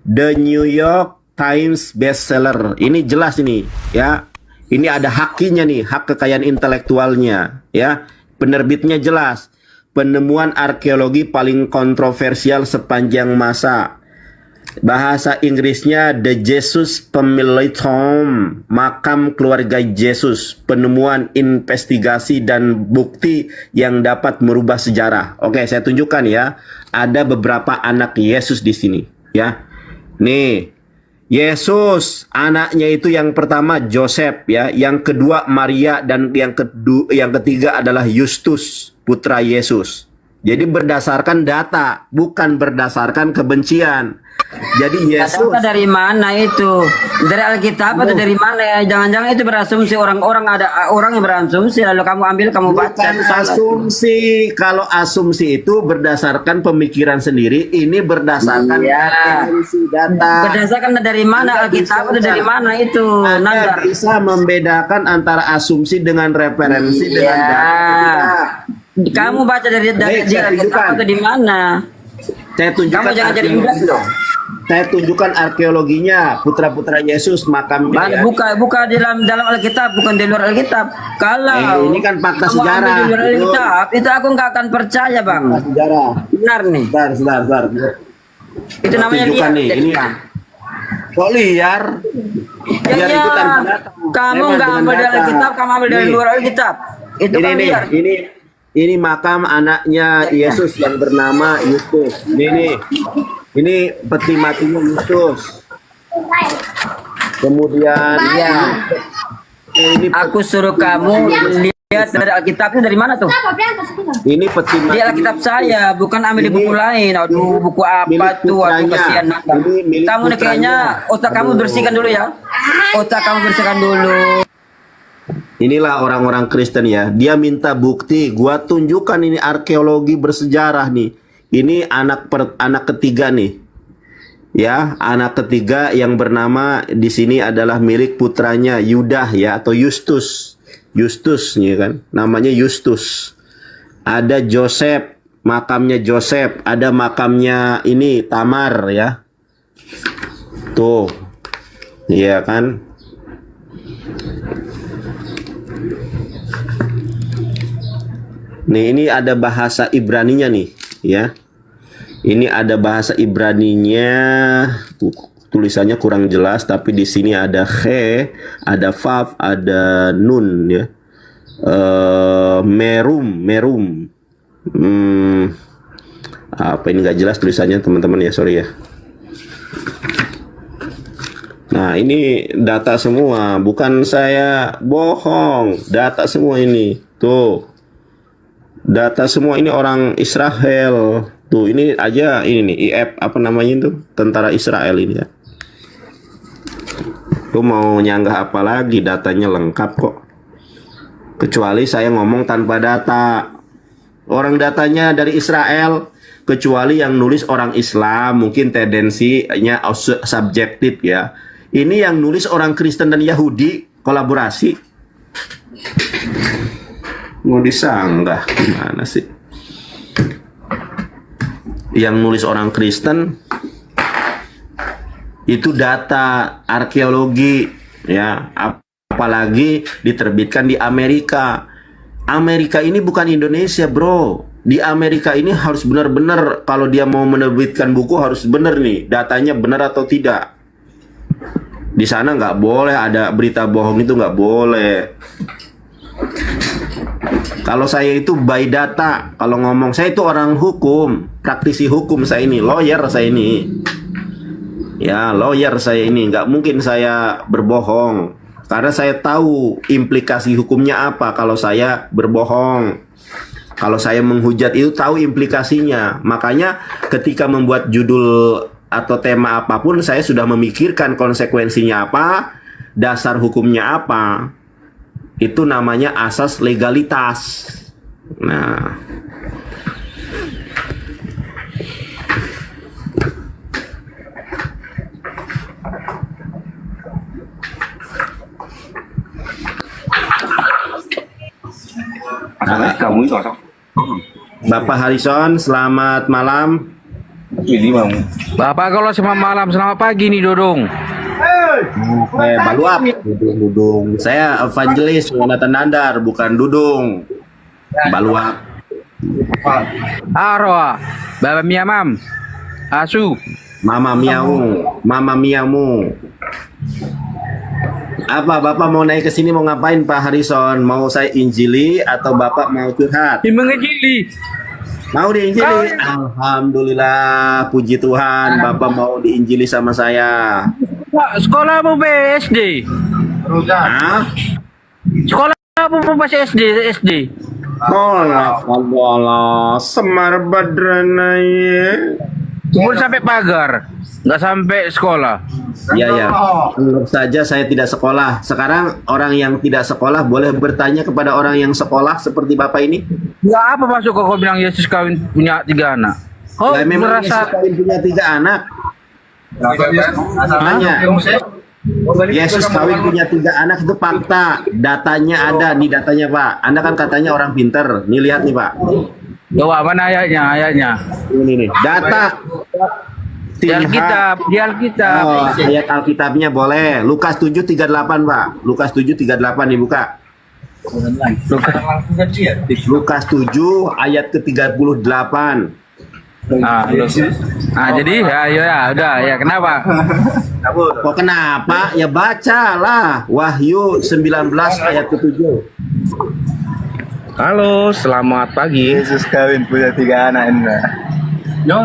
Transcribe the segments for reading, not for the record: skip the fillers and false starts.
The New York Times bestseller. Ini jelas ini, ya. Ini ada hakinya nih, hak kekayaan intelektualnya, ya. Penerbitnya jelas. Penemuan arkeologi paling kontroversial sepanjang masa. Bahasa Inggrisnya The Jesus Family Tomb, makam keluarga Yesus, penemuan, investigasi dan bukti yang dapat merubah sejarah. Oke, saya tunjukkan ya. Ada beberapa anak Yesus di sini, ya. Nih, Yesus, anaknya itu yang pertama Joseph, ya, yang kedua Maria, dan yang ketiga adalah Justus, putra Yesus. Jadi berdasarkan data, bukan berdasarkan kebencian. Jadi Yesus dari mana itu? Dari Alkitab atau dari mana ya? Jangan-jangan itu berasumsi orang-orang, ada orang yang berasumsi lalu kamu ambil kamu baca. Bukan asumsi. Kalau asumsi itu berdasarkan pemikiran sendiri, ini berdasarkan data. Berdasarkan dari mana Alkitab atau dari mana itu? Anda bisa membedakan antara asumsi dengan referensi dengan data. Kamu baca dari Alkitab atau di mana? Saya tunjukkan. Kamu jangan jadi iblis dong. Saya tunjukkan arkeologinya putra-putra Yesus makamnya. Ya. Buka dalam Alkitab, bukan di luar Alkitab. Kalau ini kan fakta sejarah. Di luar Alkitab, itu aku nggak akan percaya, Bang. Fakta sejarah. Benar nih. Sebentar. Itu namanya liar. Nih, ini kok liar? Ya, itu tanpa data. Kamu nggak ambil dari Alkitab, kamu ambil dari luar Alkitab. Itu kan liar. Ini makam anaknya Yesus yang bernama Justus. Ini peti matinya Justus. Kemudian ini aku suruh kamu lihat dari Alkitabnya dari mana tuh? Ini peti mati. Di Alkitab saya, bukan ambil di buku lain. Aduh, buku apa tuh? Aduh, kasihan. Kamu nih kayaknya otak kamu bersihkan dulu ya. Otak kamu bersihkan dulu. Inilah orang-orang Kristen ya. Dia minta bukti. Gua tunjukkan ini arkeologi bersejarah nih. Ini anak ketiga nih. Ya, anak ketiga yang bernama di sini adalah milik putranya Yudah ya, atau Justus. Justus nih kan. Namanya Justus. Ada Joseph, makamnya Joseph, ada makamnya ini Tamar ya. Tuh. Iya kan? Nih, ini ada bahasa Ibraninya nih, ya. Ini ada bahasa Ibraninya, tulisannya kurang jelas, tapi di sini ada he, ada vav, ada nun, ya. Merum. Apa ini nggak jelas tulisannya, teman-teman ya, sorry ya. Nah, ini data semua, bukan saya bohong, data semua ini, tuh. Data semua ini orang Israel. Tuh, ini aja ini nih IF apa namanya itu? Tentara Israel ini ya. Tuh mau nyanggah apa lagi, datanya lengkap kok. Kecuali saya ngomong tanpa data. Orang datanya dari Israel, kecuali yang nulis orang Islam, mungkin tendensinya subjektif ya. Ini yang nulis orang Kristen dan Yahudi kolaborasi. Mau disanggah gimana sih? Yang nulis orang Kristen itu data arkeologi ya, apalagi diterbitkan di Amerika. Amerika ini bukan Indonesia, bro. Di Amerika ini harus benar-benar, kalau dia mau menerbitkan buku harus benar nih, datanya benar atau tidak. Di sana nggak boleh ada berita bohong, itu nggak boleh. Kalau saya itu by data, kalau ngomong, saya itu orang hukum, praktisi hukum saya ini, lawyer saya ini. Ya, lawyer saya ini, nggak mungkin saya berbohong. Karena saya tahu implikasi hukumnya apa kalau saya berbohong. Kalau saya menghujat itu tahu implikasinya. Makanya ketika membuat judul atau tema apapun, saya sudah memikirkan konsekuensinya apa, dasar hukumnya apa. Itu namanya asas legalitas. Nah, Bapak Harrison, selamat malam. Bapak kalau selamat malam, selamat pagi nih Dodong. Baluap, Dudung. Saya evangelis Yonatan Nandar, bukan Dudung. Baluap. Arwah, Baba Miamam, Asu. Mama miamu. Apa Bapak mau naik ke sini mau ngapain Pak Harrison? Mau saya injili atau Bapak mau curhat? Mengejili. Mau diinjili? Alhamdulillah, puji Tuhan, Bapak mau diinjili sama saya. Pak, sekolah apa SD? Hah? Sekolah apa masih SD? Allah, Semar Badranaya. Umur sampai pagar, nggak sampai sekolah. Ya. Anggap saja saya tidak sekolah. Sekarang orang yang tidak sekolah boleh bertanya kepada orang yang sekolah seperti Bapak ini. Ya apa masuk kok kau bilang Yesus kawin punya 3 anak? Oh, Lah, memang merasa Yesus kawin punya 3 anak. Tanya. Yesus kawin punya 3 anak itu fakta. Datanya ada, nih datanya Pak. Anda kan katanya orang pinter. Nih lihat nih Pak. Coba mana ayatnya? Ini nih, data. Di Alkitab. Oh, ayat Alkitabnya boleh. Lukas 7:38 Pak. Lukas 7:38 dibuka. Lukas 7 ayat ke-38. Jadi ya udah ya kenapa? Kok kenapa? Ya bacalah Wahyu 19 ayat ke-7. Halo, selamat pagi. Yesus kawin punya 3 anak ini.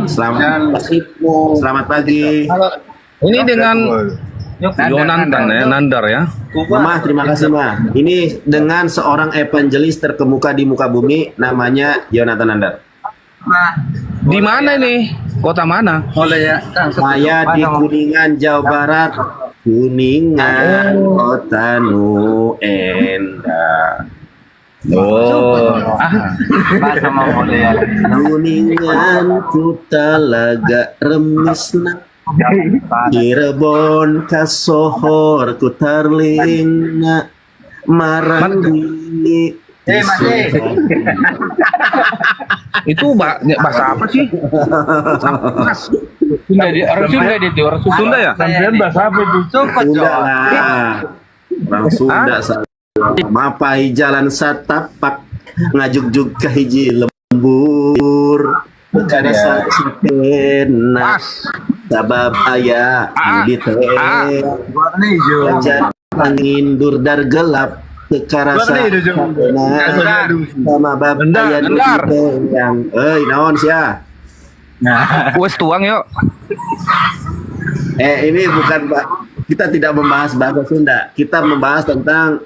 Selamat pagi. Ini dengan Yonatan ya, Nandar ya. Mama, terima kasih Ma. Ini dengan seorang evangelis terkemuka di muka bumi, namanya Yonatan Nandar. Di mana ini? Kota mana? Saya di Kuningan, Jawa Barat. Kuningan, kota nu endah. Kuningan ku talaga remisna. Cirebon kasohor ku tarlingna. Marandi. Itu bahasa apa sih? Orang Sunda ya? Sampean bahasa apa itu? Sunda lah. Orang Sunda. Mapai jalan satapak ngajuk-juk ke hiji lembur kada sakena sabab aya di teh angin durdar gelap tekarasa sama bab aya di yang naon sia Wes tuang yuk. ini bukan kita tidak membahas bahasa Sunda, kita membahas tentang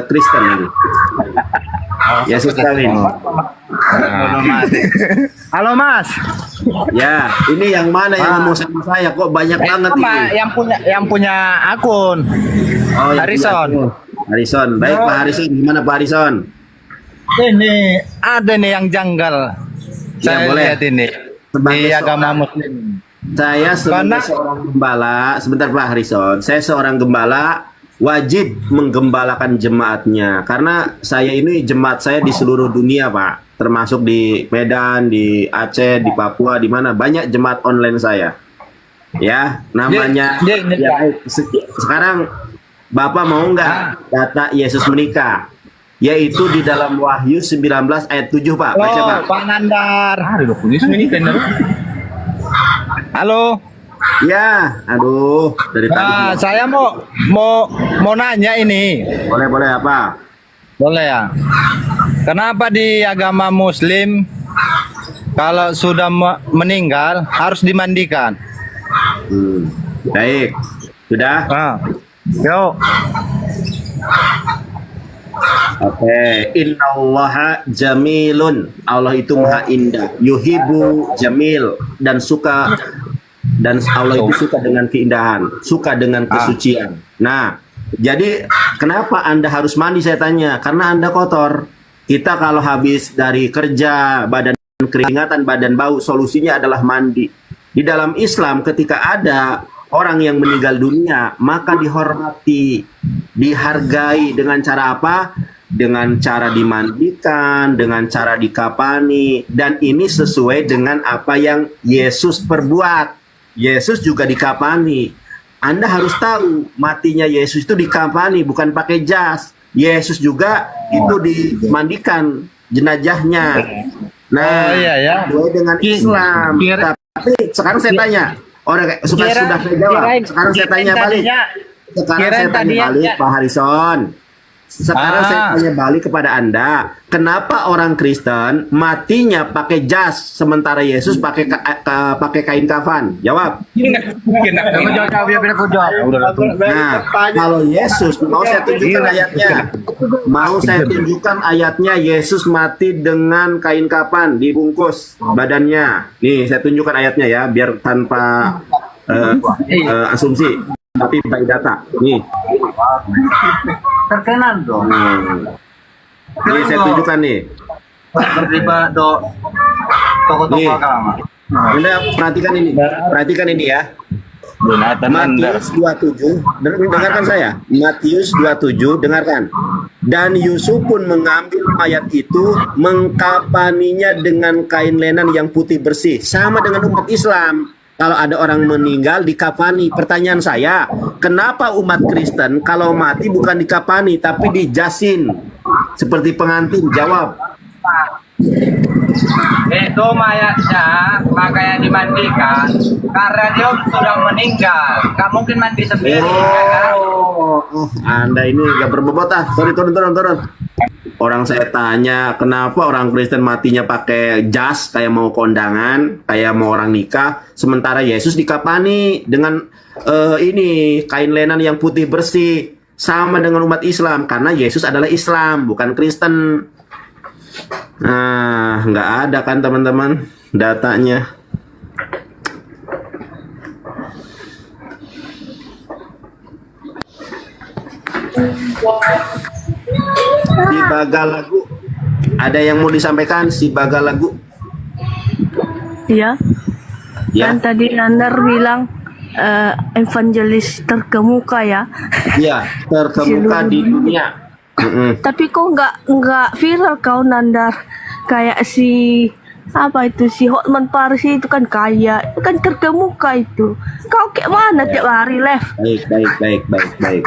Kristen ini. Yesus kawin. Halo Mas. Ya, ini yang mana yang ngomong sama saya? Kok banyak banget ini? Yang punya akun. Oh, Harrison. Harrison. Baik Pak Harrison, gimana Pak Harrison? Ini ada nih yang janggal. Saya boleh. lihat ini Sebagai di agama seorang- Muslim. Saya sebagai seorang gembala, sebentar Pak Harrison. Saya seorang gembala wajib menggembalakan jemaatnya karena saya ini jemaat saya di seluruh dunia Pak, termasuk di Medan, di Aceh, di Papua, di mana banyak jemaat online saya. Ya, namanya. Sekarang Bapak mau nggak data Yesus menikah? Yaitu di dalam Wahyu 19 ayat 7 Pak. Baca Pak. Pak Nandar. Halo. Ya, aduh, dari tadi. Saya mau nanya ini. Boleh apa? Boleh ya? Kenapa di agama Muslim kalau sudah meninggal harus dimandikan? Baik. Sudah? Yuk. Oke. Innallaha jamilun. Allah itu maha indah. Yuhibu jamil dan suka. Dan Allah itu suka dengan keindahan, suka dengan kesucian. Nah, jadi kenapa Anda harus mandi saya tanya? Karena Anda kotor. Kita kalau habis dari kerja, badan keringatan, badan bau, solusinya adalah mandi. Di dalam Islam ketika ada orang yang meninggal dunia, maka dihormati, dihargai dengan cara apa? dengan cara dimandikan, dengan cara dikapani, dan ini sesuai dengan apa yang Yesus perbuat. Yesus juga dikapani. Anda harus tahu, matinya Yesus itu dikapani, bukan pakai jas. Yesus juga itu dimandikan jenazahnya. Nah, sesuai dengan Islam. Tapi sekarang saya tanya, orang sudah saya jawab. Sekarang saya tanya balik. Sekarang saya tanya balik, Pak Harrison. Sekarang saya tanya balik kepada Anda, kenapa orang Kristen matinya pakai jas sementara Yesus pakai pakai kain kafan? Jawab. Nah, kalau Yesus, mau saya tunjukkan ayatnya. Mau saya tunjukkan ayatnya, Yesus mati dengan kain kafan dibungkus badannya. Nih, saya tunjukkan ayatnya ya, biar tanpa asumsi, tapi by data. Nih. Terkenal dong. Ini saya tunjukkan nih. Berlibat Nih. Anda perhatikan ini ya. Matius 27, dengarkan saya. Matius 27, dengarkan. Dan Yusuf pun mengambil mayat itu, mengkapaninya dengan kain lenan yang putih bersih. Sama dengan umat Islam. Kalau ada orang meninggal dikafani. Pertanyaan saya, kenapa umat Kristen kalau mati bukan dikafani tapi dijasin seperti pengantin? Jawab. Itu mayatnya makanya dimandikan karena dia sudah meninggal. Gak mungkin mandi sendiri. Anda ini gak berbobot ah. Sorry, turun. Orang saya tanya, kenapa orang Kristen matinya pakai jas kayak mau kondangan, kayak mau orang nikah, sementara Yesus dikapani dengan ini kain lenan yang putih bersih, sama dengan umat Islam karena Yesus adalah Islam, bukan Kristen. Nah, nggak ada kan teman-teman datanya. Si Bagalagu, ada yang mau disampaikan si Bagalagu? Iya. Ya. Kan tadi Nandar bilang evangelis terkemuka ya. Iya, terkemuka di dunia. Tapi kok nggak viral kau Nandar, kayak si apa itu si Hotman Paris itu kan kaya, kan terkemuka itu. Kau kayak mana tiap hari live? Baik.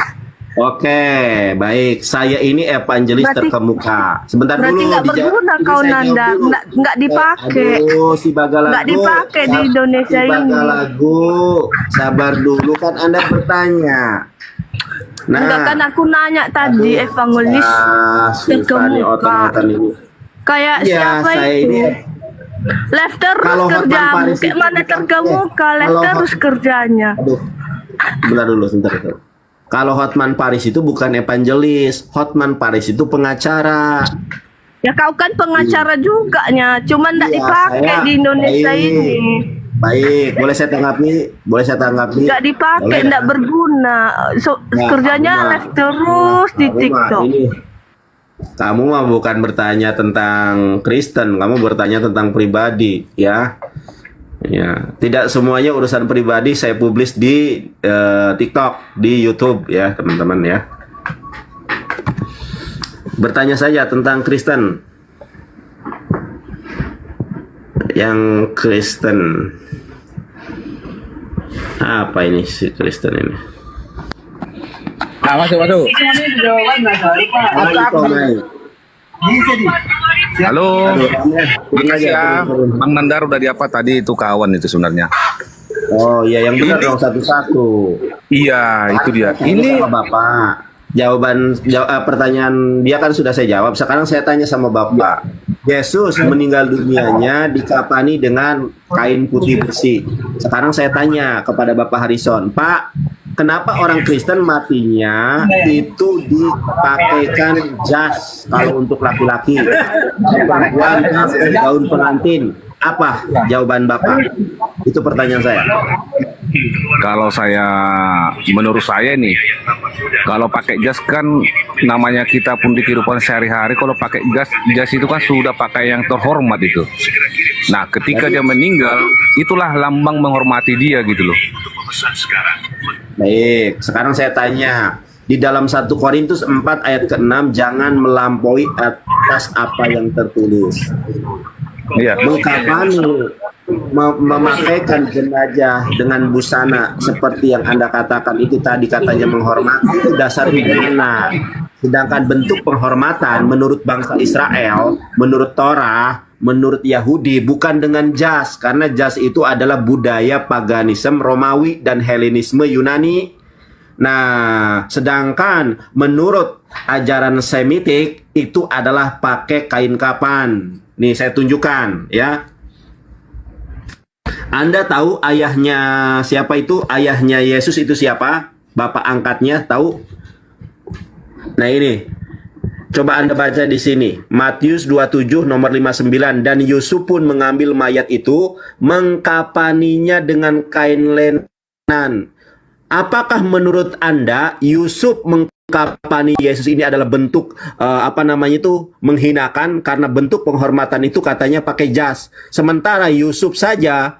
Oke, baik. Saya ini evangelis terkemuka. Sebentar berarti dulu. Nggak berguna kau Nanda, nggak dipakai. Aduh, si Bagalagu. Nggak dipakai di Indonesia ini. Bagalagu, sabar dulu kan Anda bertanya. Nah, enggak kan aku nanya tadi evangelis terkemuka. Kayak siapa itu? Live terus kerja, kayak mana terkemuka, live terus kerjanya. Aduh, sebentar. Kalau Hotman Paris itu bukan evangelis, Hotman Paris itu pengacara. Ya kau kan pengacara juga nya, cuman nggak dipakai di Indonesia ini. Baik, boleh saya tanggapi? Nggak dipakai, nggak berguna. Kerjanya live terus di TikTok. Kamu mah bukan bertanya tentang Kristen, kamu bertanya tentang pribadi, ya. Ya, tidak semuanya urusan pribadi saya publis di TikTok, di YouTube ya, teman-teman ya. Bertanya saja tentang Kristen. Yang Kristen. Apa ini si Kristen ini? Masuk. Halo, makasih ya. Bang Nandar udah diapa tadi itu kawan itu sebenarnya. Oh iya, yang benar dong satu-satu. Iya, itu dia. Ini Bapak. Pertanyaan dia kan sudah saya jawab. Sekarang saya tanya sama Bapak. Yesus meninggal dunianya dikapani dengan kain putih bersih. Sekarang saya tanya kepada Bapak Harrison, Pak, kenapa orang Kristen matinya itu dipakaikan jas kalau untuk laki-laki, perempuan gaun pengantin? Apa jawaban Bapak? Itu pertanyaan saya. Kalau menurut saya nih, kalau pakai jas kan namanya kita pun di kehidupan sehari-hari, kalau pakai jas itu kan sudah pakai yang terhormat itu. Nah, ketika dia meninggal, itulah lambang menghormati dia gitu loh. Baik, sekarang saya tanya, di dalam 1 Korintus 4 ayat ke-6, jangan melampaui atas apa yang tertulis. Iya. Mengkapani, memakaikan jenazah dengan busana seperti yang Anda katakan itu tadi, katanya menghormati, itu dasar mana? Sedangkan bentuk penghormatan menurut bangsa Israel, menurut Torah, menurut Yahudi bukan dengan jas, karena jas itu adalah budaya paganisme Romawi dan Helenisme Yunani. Nah, sedangkan menurut ajaran Semitik itu adalah pakai kain kapan. Nih saya tunjukkan ya. Anda tahu ayahnya siapa itu? Ayahnya Yesus itu siapa? Bapak angkatnya tahu? Nah ini, coba Anda baca di sini. Matius 27 nomor 59. Dan Yusuf pun mengambil mayat itu, mengkapaninya dengan kain lenan. Apakah menurut Anda Yusuf mengkapani Yesus ini adalah bentuk menghinakan, karena bentuk penghormatan itu katanya pakai jas. Sementara Yusuf saja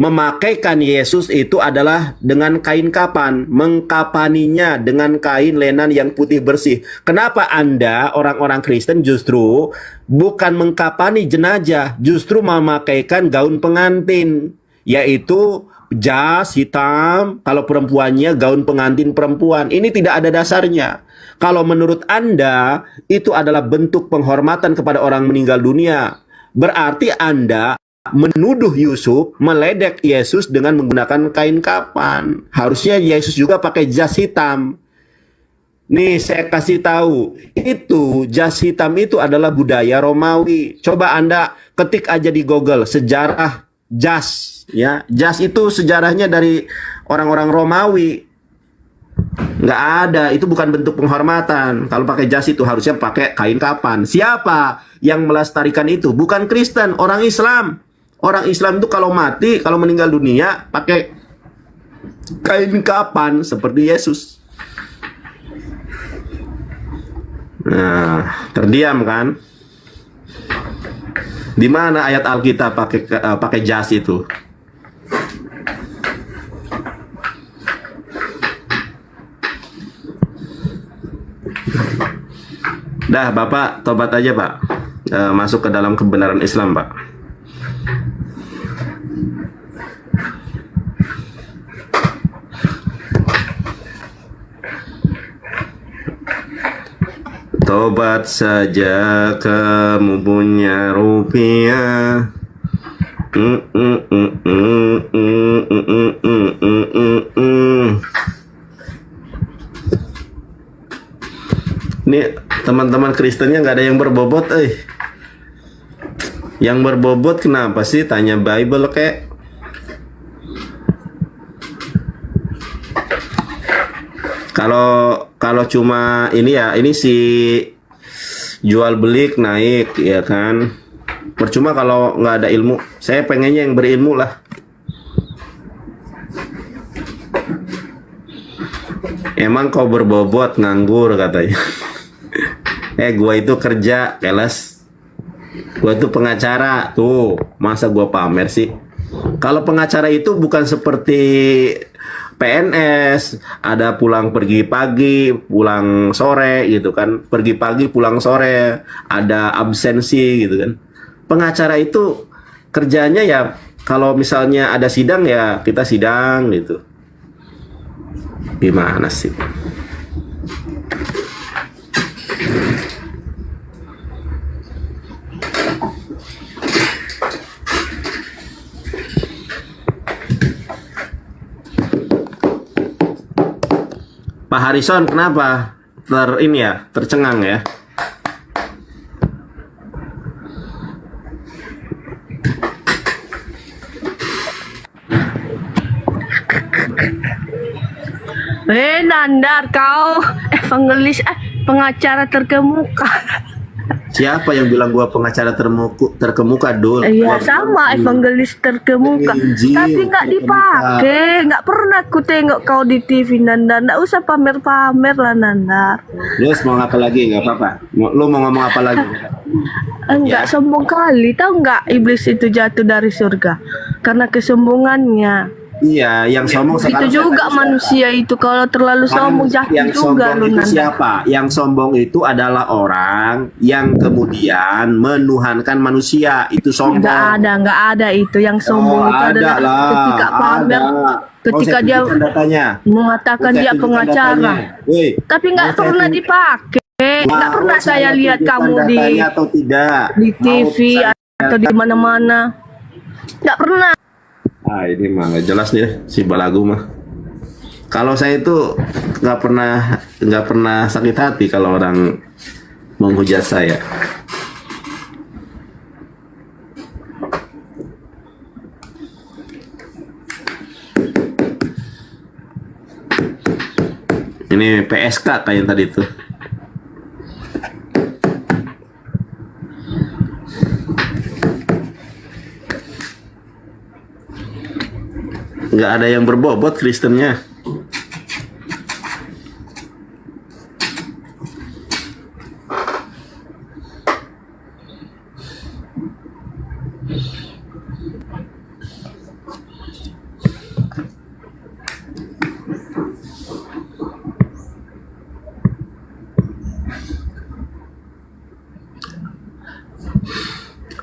memakaikan Yesus itu adalah dengan kain kapan, mengkapaninya dengan kain lenan yang putih bersih. Kenapa Anda orang-orang Kristen justru bukan mengkapani jenazah, justru memakaikan gaun pengantin, yaitu jas hitam, kalau perempuannya gaun pengantin perempuan. Ini tidak ada dasarnya. Kalau menurut Anda itu adalah bentuk penghormatan kepada orang meninggal dunia, berarti Anda menuduh Yusuf meledek Yesus dengan menggunakan kain kapan. Harusnya Yesus juga pakai jas hitam. Nih saya kasih tahu, itu jas hitam itu adalah budaya Romawi. Coba Anda ketik aja di Google sejarah jas, ya. Jas itu sejarahnya dari orang-orang Romawi. Nggak ada, itu bukan bentuk penghormatan. Kalau pakai jas itu harusnya pakai kain kapan. Siapa yang melestarikan itu? Bukan Kristen, orang Islam. Orang Islam itu kalau mati, kalau meninggal dunia, pakai kain kapan seperti Yesus. Nah, terdiam kan? Di mana ayat Alkitab pakai jas itu? Dah, Bapak tobat aja, Pak. Masuk ke dalam kebenaran Islam, Pak. Tobat saja kamu punya rupiah. Ini teman-teman Kristennya nggak ada yang berbobot, Yang berbobot kenapa sih? Tanya Bible kek. Kalau cuma ini ya, ini si jual beli naik ya kan. Percuma kalau nggak ada ilmu. Saya pengennya yang berilmu lah. Emang kau berbobot nganggur katanya. Gua itu kerja keles. Gua itu pengacara tuh. Masa gua pamer sih? Kalau pengacara itu bukan seperti PNS, ada pulang pergi pagi, pulang sore gitu kan. Pergi pagi, pulang sore, ada absensi gitu kan. Pengacara itu kerjanya ya kalau misalnya ada sidang ya kita sidang gitu. Gimana sih? Pak Harrison kenapa tercengang ya? Nandar, kau evangelis pengacara terkemuka. Siapa yang bilang gua pengacara terkemuka dul? Iya sama, evangelis terkemuka. Tapi nggak dipakai, nggak pernah aku tengok kau di TV Nandar. Nggak usah pamer-pamer lah Nandar. Terus mau apa lagi? Nggak apa-apa. Lu mau ngomong apa lagi? Enggak, sombong kali. Tahu nggak iblis itu jatuh dari surga karena kesombongannya. Iya, yang sombong Itu sekarang juga manusia itu kalau terlalu sombong jahat yang juga sombong lu itu Nanda. siapa? Yang sombong itu adalah orang yang kemudian menuhankan manusia. Itu sombong. Nggak ada itu yang sombong itu ada adalah lah, ketika pamer, ketika saya dia tunjukkan datanya. mengatakan Saya dia tunjukkan pengacara. datanya. Woi, Tapi nggak mau saya pernah tunjuk- dipakai, nggak mau pernah saya lihat tunjukkan kamu datanya atau tidak? di Mau TV atau di mana-mana. Nggak pernah. Ah, ini mah nggak jelas nih si Balagu mah. Kalau saya itu nggak pernah sakit hati kalau orang menghujat saya. Ini PSK kayak yang tadi tuh. Nggak ada yang berbobot Kristennya.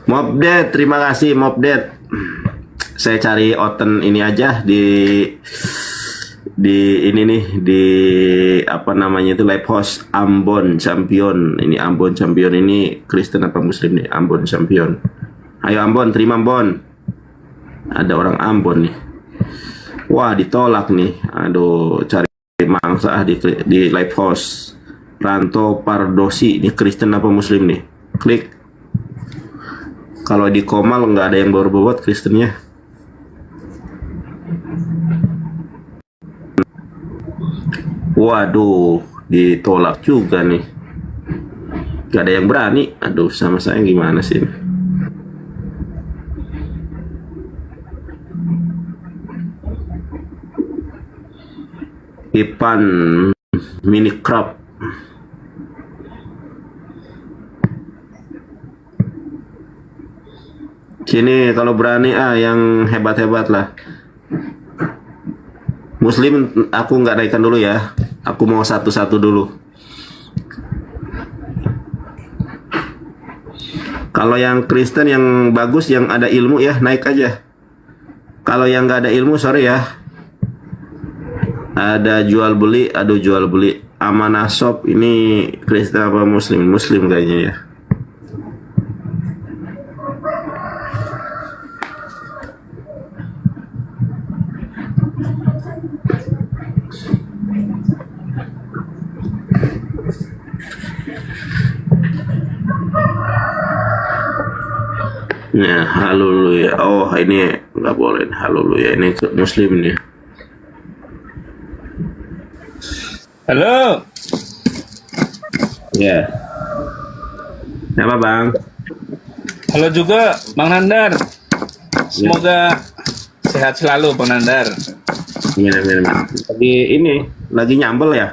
Mobdet, terima kasih Mobdet. Saya cari Oten ini aja di ini nih di apa namanya itu live host Ambon Champion. Ini Ambon Champion ini Kristen apa Muslim nih? Ambon Champion. Ayo Ambon, terima Ambon. Ada orang Ambon nih. Wah, ditolak nih. Aduh, cari mangsa di live host. Ranto Pardosi, ini Kristen apa Muslim nih? Klik. Kalau di Komal nggak ada yang berbobot Kristennya. Waduh, ditolak juga nih. Gak ada yang berani. Aduh, sama saya gimana sih? Ipan mini crop. Sini kalau berani yang hebat-hebat lah. Muslim aku nggak naikkan dulu ya. Aku mau satu-satu dulu. Kalau yang Kristen yang bagus yang ada ilmu ya naik aja. Kalau yang nggak ada ilmu sorry ya. Ada jual beli, aduh jual beli. Amanah Shop ini Kristen apa Muslim? Muslim kayaknya ya. Ya, haleluya. Oh, ini nggak boleh. Haleluya, ini Muslim nih. Halo. Ya. Siapa Bang? Halo juga Bang Nandar. Semoga sehat selalu Bang Nandar. Amin. Lagi nyambel ya?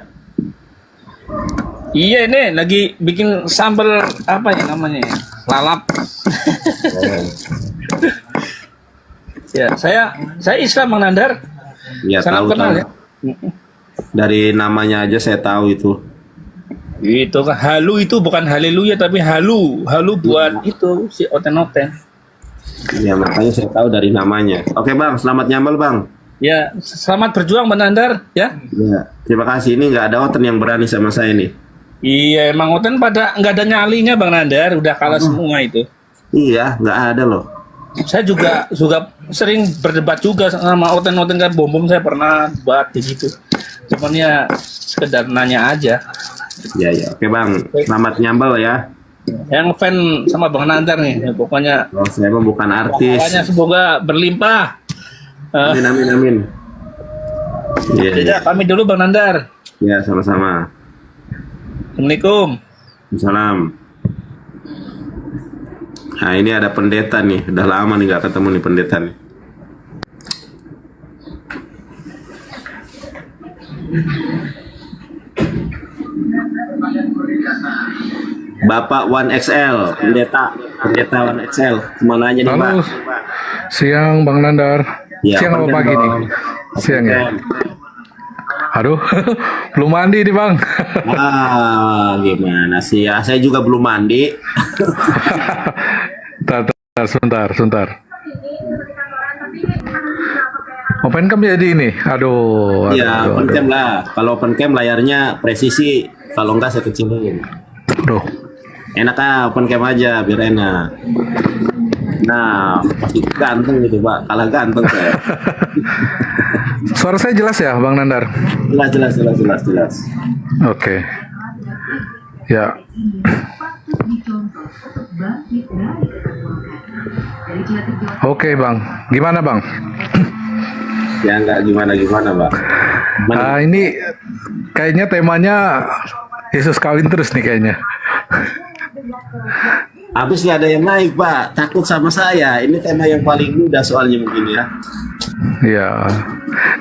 Iya ini lagi bikin sambal apa ya namanya ya? Lalap. Ya, saya Islam Bang Nandar. Ya, Salam tahu. kenal ya. Dari namanya aja saya tahu itu. Itu kan halu itu bukan haleluya tapi halu buat itu si oten-oten. Ya, makanya saya tahu dari namanya. Oke Bang, selamat nyambel Bang. Ya, selamat berjuang Bang Nandar ya. Ya, terima kasih. Ini nggak ada Oten yang berani sama saya nih. Iya, emang oten pada nggak ada nyalinya Bang Nandar, udah kalah semua itu. Iya, nggak ada loh. Saya juga sering berdebat juga sama oten-oten kan bom saya pernah debat gitu. Cuman ya sekedar nanya aja. Ya. Oke Bang, selamat nyambel ya. Yang fan sama Bang Nandar nih, pokoknya. Oh, saya mah bukan artis. Pokoknya semoga berlimpah. Amin. Iya. Kami dulu Bang Nandar. Ya, sama-sama. Assalamualaikum. Salam. Nah, ini ada pendeta nih. Udah lama nih nggak ketemu nih pendeta nih. Bapak 1XL, pendeta 1XL. Kemana aja nih Pak? Halo, siang Bang Nandar. Ya, Siang apa open pagi cam nih? dong. Siang Open ya? cam. Aduh, belum mandi nih bang. Gimana sih ya? Saya juga belum mandi. Sebentar. Open cam jadi ini. Aduh. Iya, open cam lah. Kalau open cam layarnya presisi, kalau enggak saya kecilin. Aduh. Enak open cam aja biar enak. Nah, pasti ganteng gitu Pak. Kalah ganteng saya. Suara saya jelas ya, Bang Nandar? Jelas. Oke. Ya. Oke, Bang. Gimana, Bang? Ya enggak gimana Pak. Ini kayaknya temanya Yesus kawin terus nih kayaknya. Habis nggak ada yang naik Pak. Takut sama saya. Ini tema yang paling mudah soalnya mungkin ya. Ya.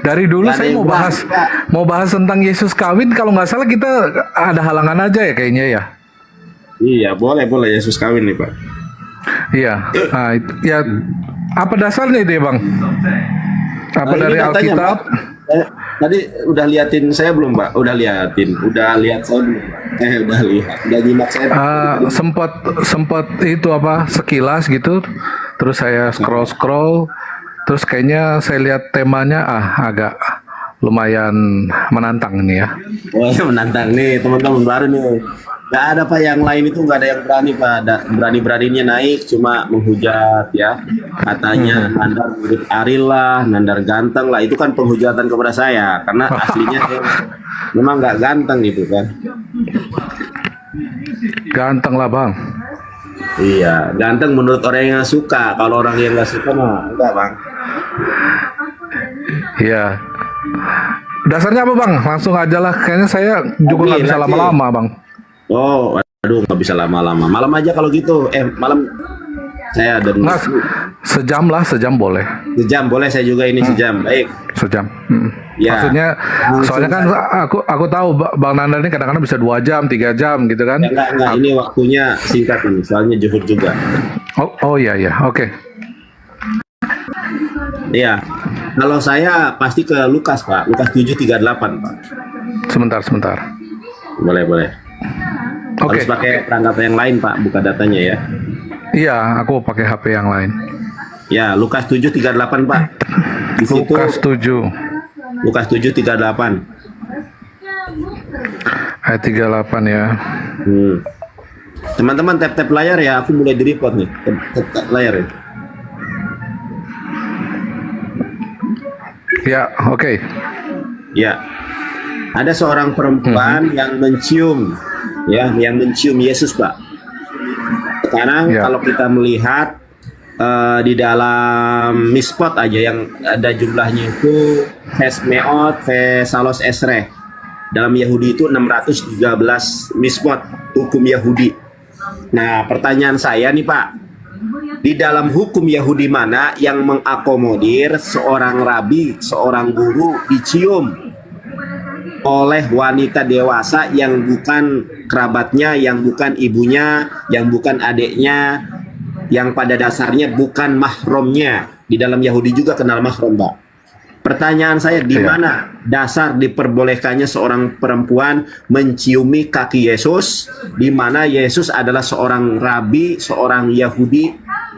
Dari dulu Nggak ada saya yang berani, Pak. mau bahas tentang Yesus kawin. Kalau nggak salah kita ada halangan aja ya kayaknya ya. Iya, boleh Yesus kawin nih Pak. Iya. Nah, ya apa dasarnya itu ya, Bang? Apa Nah, dari ini katanya, Alkitab? Pak. Tadi udah liatin saya belum Pak? Udah lihat saya belum. Udah lihat. Udah nyimak saya. Sempat itu apa sekilas gitu. Terus saya scroll. Terus kayaknya saya lihat temanya agak lumayan menantang ini ya. Oh ya menantang nih teman-teman baru nih. Gak ada Pak yang lain itu nggak ada yang berani Pak. Berani-beraninya naik cuma menghujat ya. Katanya Nandar mirip Ariel lah, Nandar ganteng lah. Itu kan penghujatan kepada saya karena aslinya saya memang nggak ganteng gitu kan. Ganteng lah Bang. Iya, ganteng menurut orang yang suka. Kalau orang yang nggak suka mah enggak Bang. Iya. Dasarnya apa Bang? Langsung aja lah. Kayaknya saya juga nggak bisa Lagi. lama-lama Bang. Oh, aduh nggak bisa lama-lama. Malam aja kalau gitu. Malam saya ada Nggak, sejam boleh. sejam boleh saya juga ini sejam. Baik. Sejam. Ya. Maksudnya, Langsung soalnya kan aku tahu Bang Nandar ini kadang-kadang bisa 2 jam, 3 jam gitu kan? Ya, enggak. Ini waktunya singkat nih. Soalnya juhur juga. Oh iya, oke. Iya. Kalau saya pasti ke Lukas Pak. Lukas 7:38 Pak. Sebentar. Boleh. Oke. Harus pakai perangkat yang lain Pak. Buka datanya ya. Iya, aku pakai HP yang lain. Ya, Lukas 7:38 Pak. Di situ Lukas 7 Lukas 7:38. ayat 38 ya. Teman-teman tap layar ya, aku mulai di report nih. Tap layar ya. Ya, oke. Ya. Ada seorang perempuan yang mencium Yesus, Pak. Sekarang Ya. kalau kita melihat di dalam mispot aja yang ada jumlahnya itu Hesmeot Vesalos Esreh. Dalam Yahudi itu 613 mispot hukum Yahudi. Nah, pertanyaan saya nih Pak, di dalam hukum Yahudi mana yang mengakomodir seorang rabi, seorang guru dicium oleh wanita dewasa yang bukan kerabatnya, yang bukan ibunya, yang bukan adiknya, yang pada dasarnya bukan mahramnya? Di dalam Yahudi juga kenal mahram, Pak. Pertanyaan saya, di mana dasar diperbolehkannya seorang perempuan menciumi kaki Yesus, di mana Yesus adalah seorang rabi, seorang Yahudi,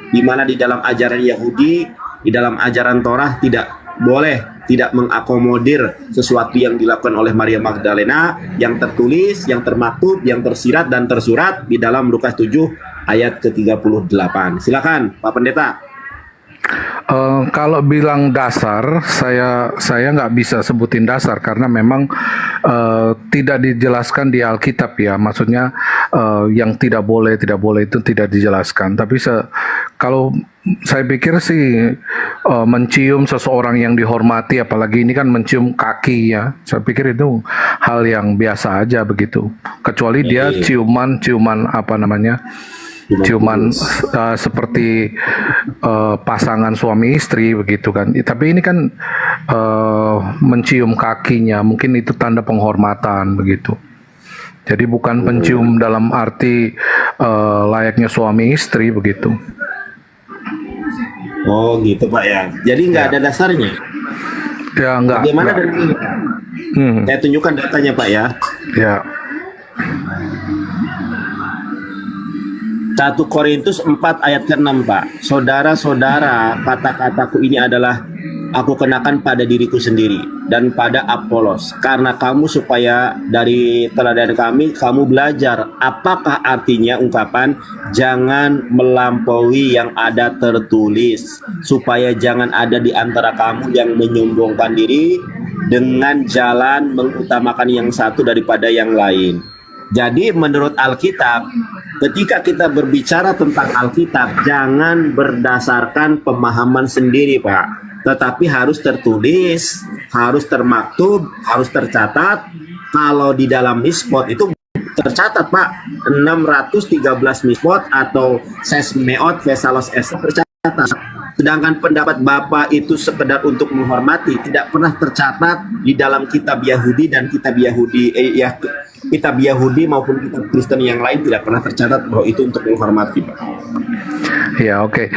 di mana di dalam ajaran Yahudi, di dalam ajaran Torah tidak boleh, tidak mengakomodir sesuatu yang dilakukan oleh Maria Magdalena yang tertulis, yang termaktub, yang tersirat dan tersurat di dalam Lukas 7 ayat ke-38. Silakan Pak Pendeta. Kalau bilang dasar, saya nggak bisa sebutin dasar karena memang tidak dijelaskan di Alkitab ya. Maksudnya yang tidak boleh itu tidak dijelaskan. Tapi kalau saya pikir sih mencium seseorang yang dihormati, apalagi ini kan mencium kaki ya. Saya pikir itu hal yang biasa aja begitu. Kecuali dia ciuman apa namanya? Ciuman seperti pasangan suami istri begitu kan. Tapi ini kan mencium kakinya, mungkin itu tanda penghormatan begitu. Jadi bukan pencium dalam arti layaknya suami istri begitu. Oh gitu Pak ya. Jadi nggak Ya. ada dasarnya. Ya enggak. Bagaimana enggak. dari ini? Hmm, Saya tunjukkan datanya Pak ya. ya. 1 Korintus 4 ayat ke-6 Pak. Saudara-saudara, kata-kataku ini adalah aku kenakan pada diriku sendiri dan pada Apolos, karena kamu supaya dari teladan kami kamu belajar apakah artinya ungkapan jangan melampaui yang ada tertulis, supaya jangan ada di antara kamu yang menyombongkan diri dengan jalan mengutamakan yang satu daripada yang lain. Jadi menurut Alkitab, ketika kita berbicara tentang Alkitab, jangan berdasarkan pemahaman sendiri, Pak. Tetapi harus tertulis, harus termaktub, harus tercatat. Kalau di dalam mispot itu tercatat, Pak. 613 mispot atau sesmeot vesalos es tercatat. Sedangkan pendapat Bapak itu sekedar untuk menghormati, tidak pernah tercatat di dalam kitab Yahudi dan kitab Yahudi maupun kitab Kristen yang lain tidak pernah tercatat bahwa itu untuk menghormati. Ya, oke.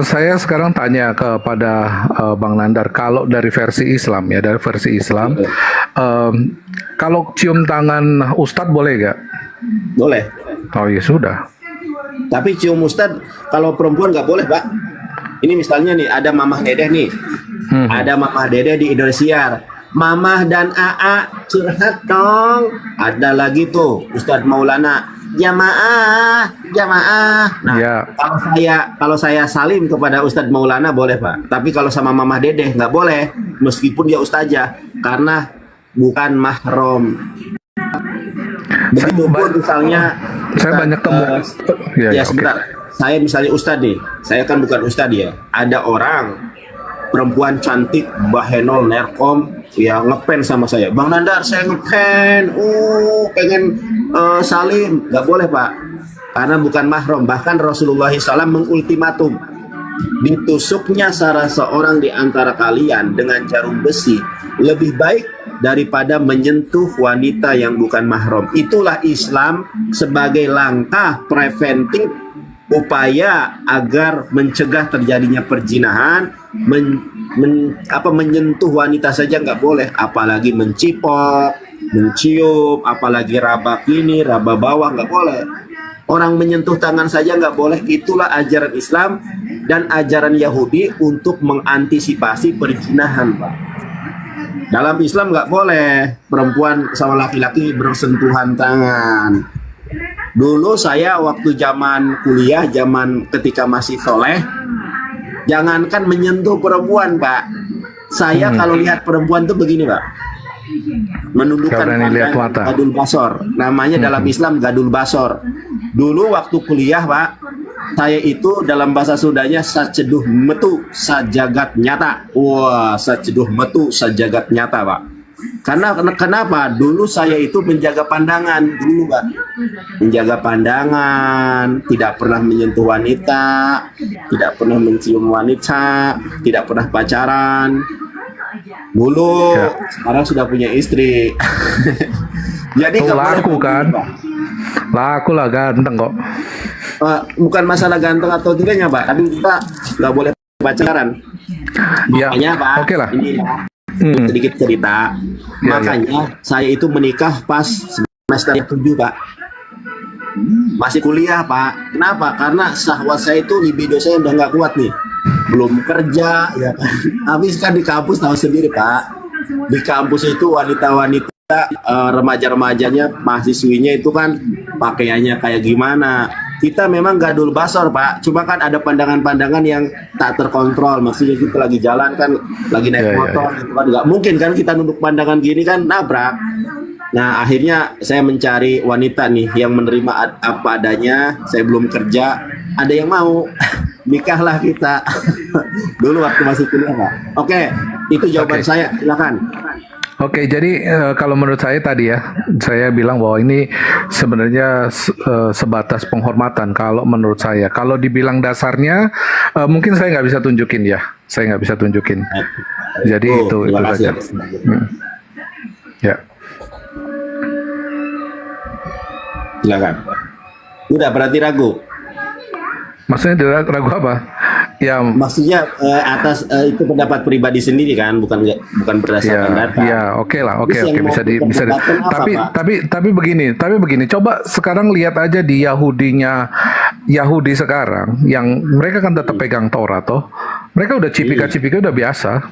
Saya sekarang tanya kepada Bang Nandar, kalau dari versi Islam ya, dari versi Islam, kalau cium tangan Ustadz boleh gak? Boleh. Oh ya sudah. Tapi cium Ustadz kalau perempuan nggak boleh, Pak. Ini misalnya nih ada Mamah Dedeh nih. Ada Mamah Dedeh di Indosiar. Mamah dan AA curhat dong. Ada lagi tuh Ustadz Maulana. Jamaah. Nah, Ya. kalau saya salim kepada Ustadz Maulana boleh, Pak. Tapi kalau sama Mamah Dedeh nggak boleh, meskipun dia ustazah, karena bukan mahram. Begitu pun misalnya Saya banyak temu. ya sebentar. Saya misalnya ustadz nih, saya kan bukan ustadz ya. Ada orang perempuan cantik, bahenol, nerkom, ya ngepen sama saya. Bang Nandar, saya ngepen, pengen salim, nggak boleh Pak, karena bukan mahram. Bahkan Rasulullah SAW mengultimatum, ditusuknya salah seorang di antara kalian dengan jarum besi lebih baik daripada menyentuh wanita yang bukan mahram. Itulah Islam sebagai langkah preventif, upaya agar mencegah terjadinya perzinahan. Menyentuh wanita saja nggak boleh, apalagi mencipok, mencium, apalagi raba kini, raba bawah nggak boleh. Orang menyentuh tangan saja nggak boleh. Itulah ajaran Islam dan ajaran Yahudi untuk mengantisipasi perzinahan, Pak. Dalam Islam nggak boleh perempuan sama laki-laki bersentuhan tangan. Dulu saya waktu zaman kuliah, zaman ketika masih soleh, jangankan menyentuh perempuan, Pak. Saya kalau lihat perempuan tuh begini, Pak. Menundukkan Gak berani lihat mata. gadul basor. Namanya dalam Islam gadul basor. Dulu waktu kuliah, Pak, saya itu dalam bahasa Sundanya saceduh metu sajagat nyata. Wah, saceduh metu sajagat nyata, Pak. Karena kenapa? Dulu saya itu menjaga pandangan dulu, Pak. Menjaga pandangan, tidak pernah menyentuh wanita, tidak pernah mencium wanita, tidak pernah pacaran. Dulu, Ya. sekarang sudah punya istri. Jadi Tuh nggak boleh laku kan? Pak. Laku lah, ganteng kok. Bukan masalah ganteng atau tidaknya, Pak, tapi kita nggak boleh pacaran. Ya, Makanya, Pak, oke lah. ini Hmm. sedikit cerita. Ya, Makanya saya itu menikah pas semester 7, Pak. Masih kuliah, Pak. Kenapa? Karena syahwat saya itu, libido saya udah nggak kuat nih. Belum kerja, ya kan. Habis kan di kampus tahu sendiri, Pak. Di kampus itu wanita-wanita, remaja-remajanya, mahasiswinya itu kan pakaiannya kayak gimana. Kita memang gadul basor, Pak. Cuma kan ada pandangan-pandangan yang tak terkontrol. Maksudnya kita lagi jalan kan, lagi naik Ya, motor, gitu kan. Nggak mungkin kan kita nunduk pandangan gini kan, nabrak. Nah, akhirnya saya mencari wanita nih yang menerima apa adanya. Saya belum kerja, ada yang mau. Nikahlah kita. Dulu waktu masih kuliah, Pak. Oke, itu jawaban Oke. saya. Silakan. Oke, jadi kalau menurut saya tadi ya, saya bilang bahwa ini sebenarnya sebatas penghormatan. Kalau menurut saya, kalau dibilang dasarnya, mungkin saya nggak bisa tunjukin ya. Saya nggak bisa tunjukin. Jadi itu terima kasih. saja. Ya. Silakan. Udah berarti ragu. Maksudnya ragu apa? Ya, Maksudnya atas itu pendapat pribadi sendiri kan, bukan berdasarkan data. ya, oke lah, oke, Terus yang mau bisa diperdebatkan apa, tapi Pak? tapi begini, coba sekarang lihat aja di Yahudi sekarang, yang mereka kan tetap pegang Taurat toh, mereka udah cipika-cipika udah biasa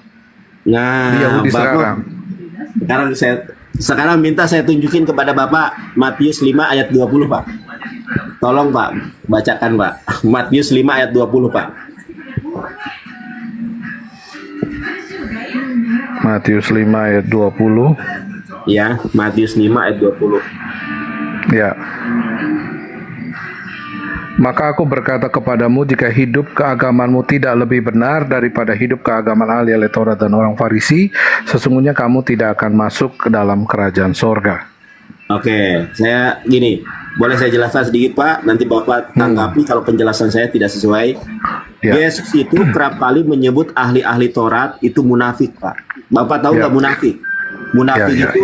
Nah, di Yahudi Bapak, sekarang. sekarang minta saya tunjukin kepada Bapak Matius 5 ayat 20, Pak. Tolong Pak, bacakan Pak. Matius 5 ayat 20, Pak. Matius 5 ayat 20. Ya, Matius 5 ayat 20. Ya. Maka aku berkata kepadamu, jika hidup keagamanmu tidak lebih benar daripada hidup keagamaan ahli Taurat dan orang Farisi, sesungguhnya kamu tidak akan masuk ke dalam kerajaan sorga. Oke, saya gini, boleh saya jelaskan sedikit Pak, nanti Bapak tanggapi kalau penjelasan saya tidak sesuai. Ya. Yesus itu kerap kali menyebut ahli-ahli Taurat itu munafik, Pak. Bapak tahu Ya. nggak munafik? Munafik Ya, itu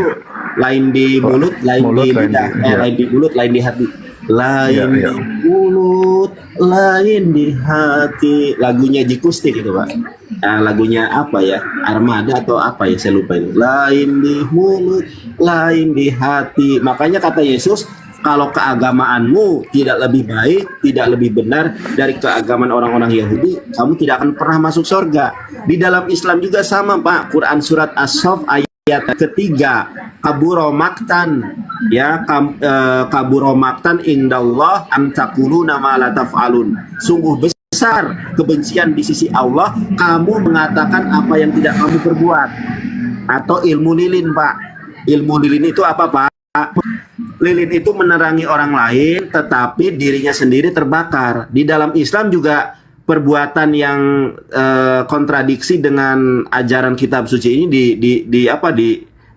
lain di mulut, lain di lidah, lain di mulut, lain di hati. Lain Ya. di mulut, lain di hati. Lagunya Jikustik itu Pak. Lagunya apa ya? Armada atau apa ya? Saya lupa itu. Lain di mulut, lain di hati. Makanya kata Yesus, kalau keagamaanmu tidak lebih baik, tidak lebih benar dari keagamaan orang-orang Yahudi, kamu tidak akan pernah masuk surga. Di dalam Islam juga sama Pak. Quran surat As-Saff ayat ketiga, kaburo maktan, ya, kaburo maktan indallah an taquluna ma la taf'alun. Sungguh besar kebencian di sisi Allah kamu mengatakan apa yang tidak kamu perbuat. Atau ilmu lilin Pak. Ilmu lilin itu apa Pak? Lilin itu menerangi orang lain tetapi dirinya sendiri terbakar. Di dalam Islam juga perbuatan yang kontradiksi dengan ajaran kitab suci ini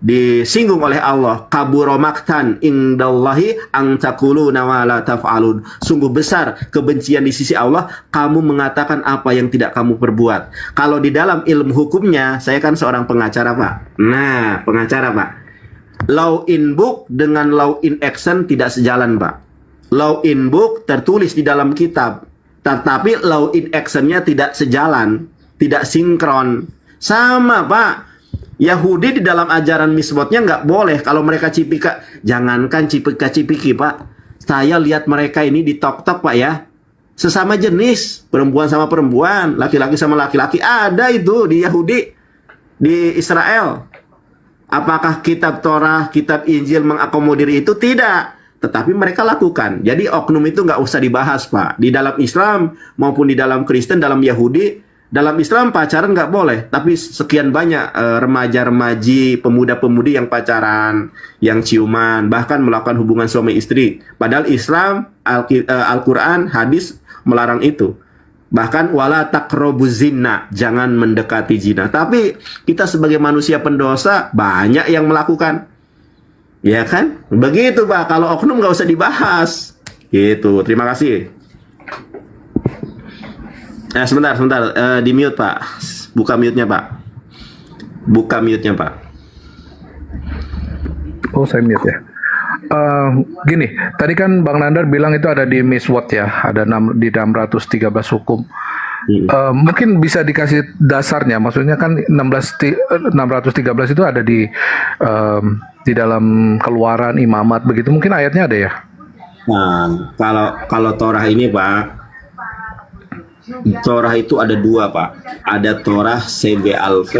disinggung oleh Allah. Kaburo maktan indallahi an taquluna ma la taf'alun. Sungguh besar kebencian di sisi Allah kamu mengatakan apa yang tidak kamu perbuat. Kalau di dalam ilmu hukumnya, saya kan seorang pengacara Pak. Nah, pengacara Pak, law in book dengan law in action tidak sejalan Pak. Law in book tertulis di dalam kitab, tetapi law in actionnya tidak sejalan, tidak sinkron. Sama Pak. Yahudi di dalam ajaran misbotnya nggak boleh kalau mereka cipika. Jangankan cipika-cipiki Pak. Saya lihat mereka ini di tok-tok Pak ya. Sesama jenis, perempuan sama perempuan, laki-laki sama laki-laki. Ada itu di Yahudi, di Israel. Apakah kitab Torah, kitab Injil mengakomodir itu? Tidak. Tetapi mereka lakukan. Jadi oknum itu nggak usah dibahas Pak. Di dalam Islam maupun di dalam Kristen, dalam Yahudi, dalam Islam pacaran nggak boleh. Tapi sekian banyak remaja-remaji, pemuda-pemudi yang pacaran, yang ciuman, bahkan melakukan hubungan suami istri. Padahal Islam, Al-Quran, hadis melarang itu. Bahkan wala taqrabuz zina, jangan mendekati zina. Tapi kita sebagai manusia pendosa banyak yang melakukan. Ya kan? Begitu Pak, kalau oknum nggak usah dibahas. Gitu. Terima kasih. Sebentar. Di mute Pak. Buka mute-nya Pak. Buka mute-nya Pak. Oh, saya mute ya. Gini, tadi kan Bang Nandar bilang itu ada di Miswot ya, ada di 613 hukum. Mungkin bisa dikasih dasarnya, maksudnya kan 613 itu ada di dalam Keluaran, Imamat begitu, mungkin ayatnya ada ya? Nah, kalau Torah ini Pak, Torah itu ada dua Pak. Ada Torah Sebe-Alf,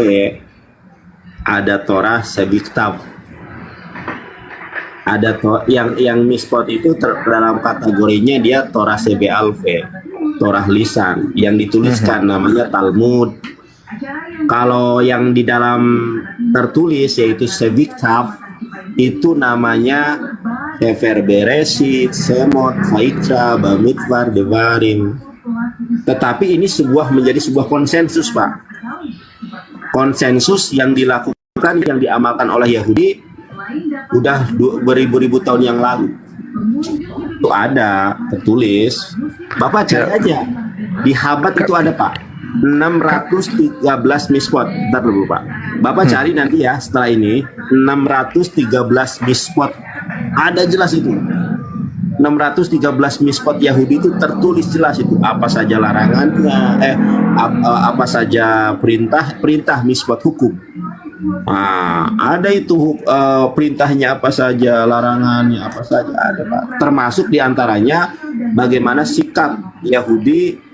ada Torah Sebiktab. Ada yang mispot itu dalam kategorinya dia Torah Sebe-Alf, Torah lisan yang dituliskan namanya Talmud. Kalau yang di dalam tertulis yaitu Sebiktab itu namanya Sefer Bereshit, Semot, Vaikra, Bamidbar, Devarim. Tetapi ini menjadi sebuah konsensus Pak. Konsensus yang dilakukan, yang diamalkan oleh Yahudi udah beribu-ribu tahun yang lalu. Itu ada tertulis. Bapak cari aja di Habat itu ada Pak 613 mispot. Bentar dulu Pak. Bapak cari nanti ya setelah ini 613 mispot. Ada jelas itu. 613 mispot Yahudi itu tertulis jelas itu apa saja larangannya, apa saja perintah mispot hukum. Nah, ada itu perintahnya apa saja, larangannya apa saja ada, Pak. Termasuk diantaranya bagaimana sikap Yahudi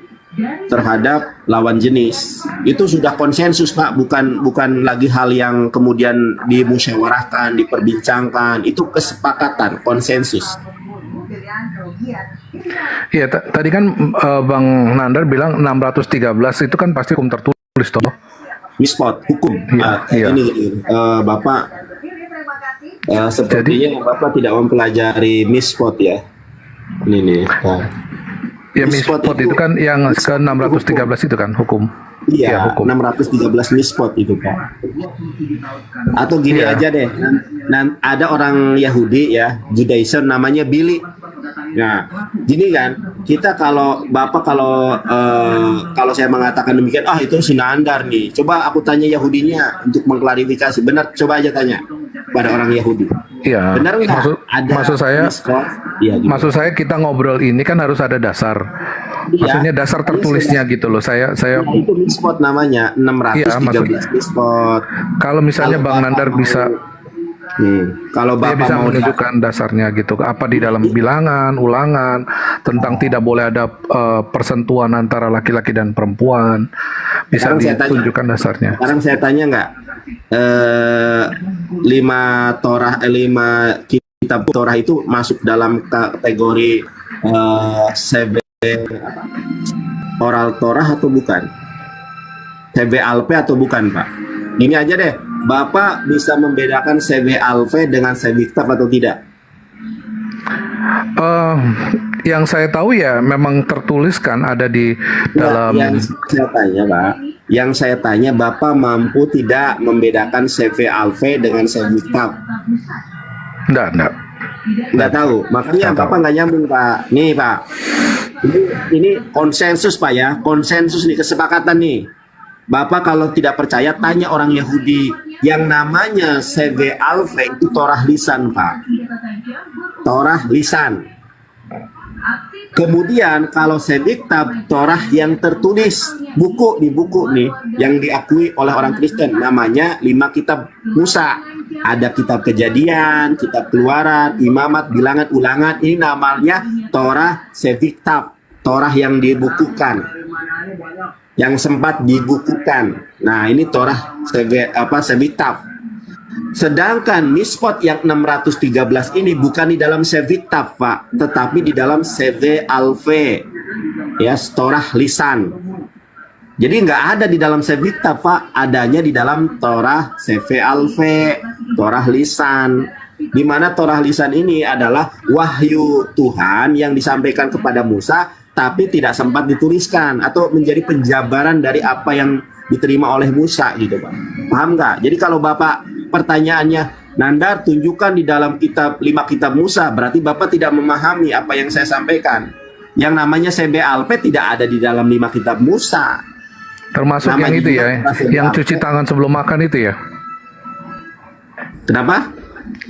terhadap lawan jenis. Itu sudah konsensus, Pak, bukan lagi hal yang kemudian dimusyawarahkan, diperbincangkan. Itu kesepakatan, konsensus. Iya, tadi kan Bang Nandar bilang 613 itu kan pasti hukum tertulis toh. Mispot hukum. Iya. Ini Bapak sepertinya Bapak tidak mempelajari mispot ya. Ini nih. Ya, mispot itu kan yang ke 613 itu kan hukum. Iya, Ya, hukum. 613 mispot itu, Pak. Atau gini Iya. aja deh. Ada orang Yahudi ya, Judaism namanya Billy. Nah, gini kan, kita kalau Bapak kalau saya mengatakan demikian, itu si Nandar nih. Coba aku tanya Yahudinya untuk mengklarifikasi. Benar, coba aja tanya pada orang Yahudi. Iya. Benar nggak? Maksud saya, mispot? Iya, gitu. maksud saya kita ngobrol ini kan harus ada dasar. Iya. Maksudnya dasar tertulisnya gitu loh. Saya Nah, itu mispot namanya 613 mispot. kalau misalnya Bang Nandar bisa Kalau dia Bapak bisa mau menunjukkan dasarnya gitu, apa di dalam bilangan, ulangan tentang tidak boleh ada persentuhan antara laki-laki dan perempuan, bisa Sekarang saya tanya. ditunjukkan dasarnya. Sekarang saya tanya nggak, 5 kitab Torah itu masuk dalam kategori CV oral Torah atau bukan? CV Alpe atau bukan, Pak? Gini aja deh, Bapak bisa membedakan CV Alpe dengan CV kitab atau tidak? Yang saya tahu ya memang tertulis kan ada di dalam. Yang saya tanya, Pak, yang saya tanya, Bapak mampu tidak membedakan CV Alpe dengan CV kitab? Enggak. Nggak tahu, makanya Nggak Bapak nggak nyambung, Pak. Nih, Pak, ini konsensus, Pak, ya, konsensus nih, kesepakatan nih. Bapak kalau tidak percaya tanya orang Yahudi yang namanya CV Alfe itu Torah lisan, Pak. Torah lisan. Kemudian kalau CV kitab, Torah yang tertulis, buku nih yang diakui oleh orang Kristen, namanya 5 kitab Musa. Ada kitab Kejadian, kitab Keluaran, Imamat, Bilangan, Ulangan. Ini namanya Torah CV kitab, Torah yang dibukukan, yang sempat dibukukan. Nah, ini Torah CV kitab. Sedangkan mispot yang 613 ini bukan di dalam CV kitab, Pak, tetapi di dalam CV Alfe, ya, Torah lisan. Jadi nggak ada di dalam CV kitab, Pak, adanya di dalam Torah CV Alfe, Torah lisan. Di mana Torah lisan ini adalah wahyu Tuhan yang disampaikan kepada Musa, tapi tidak sempat dituliskan atau menjadi penjabaran dari apa yang diterima oleh Musa, gitu, Pak. Paham nggak? Jadi kalau Bapak pertanyaannya, Nandar tunjukkan di dalam 5 kitab Musa, berarti Bapak tidak memahami apa yang saya sampaikan. Yang namanya CV Alpe tidak ada di dalam 5 kitab Musa. Termasuk yang Namanya itu ya, juga yang Alpe. cuci tangan sebelum makan itu ya. Kenapa?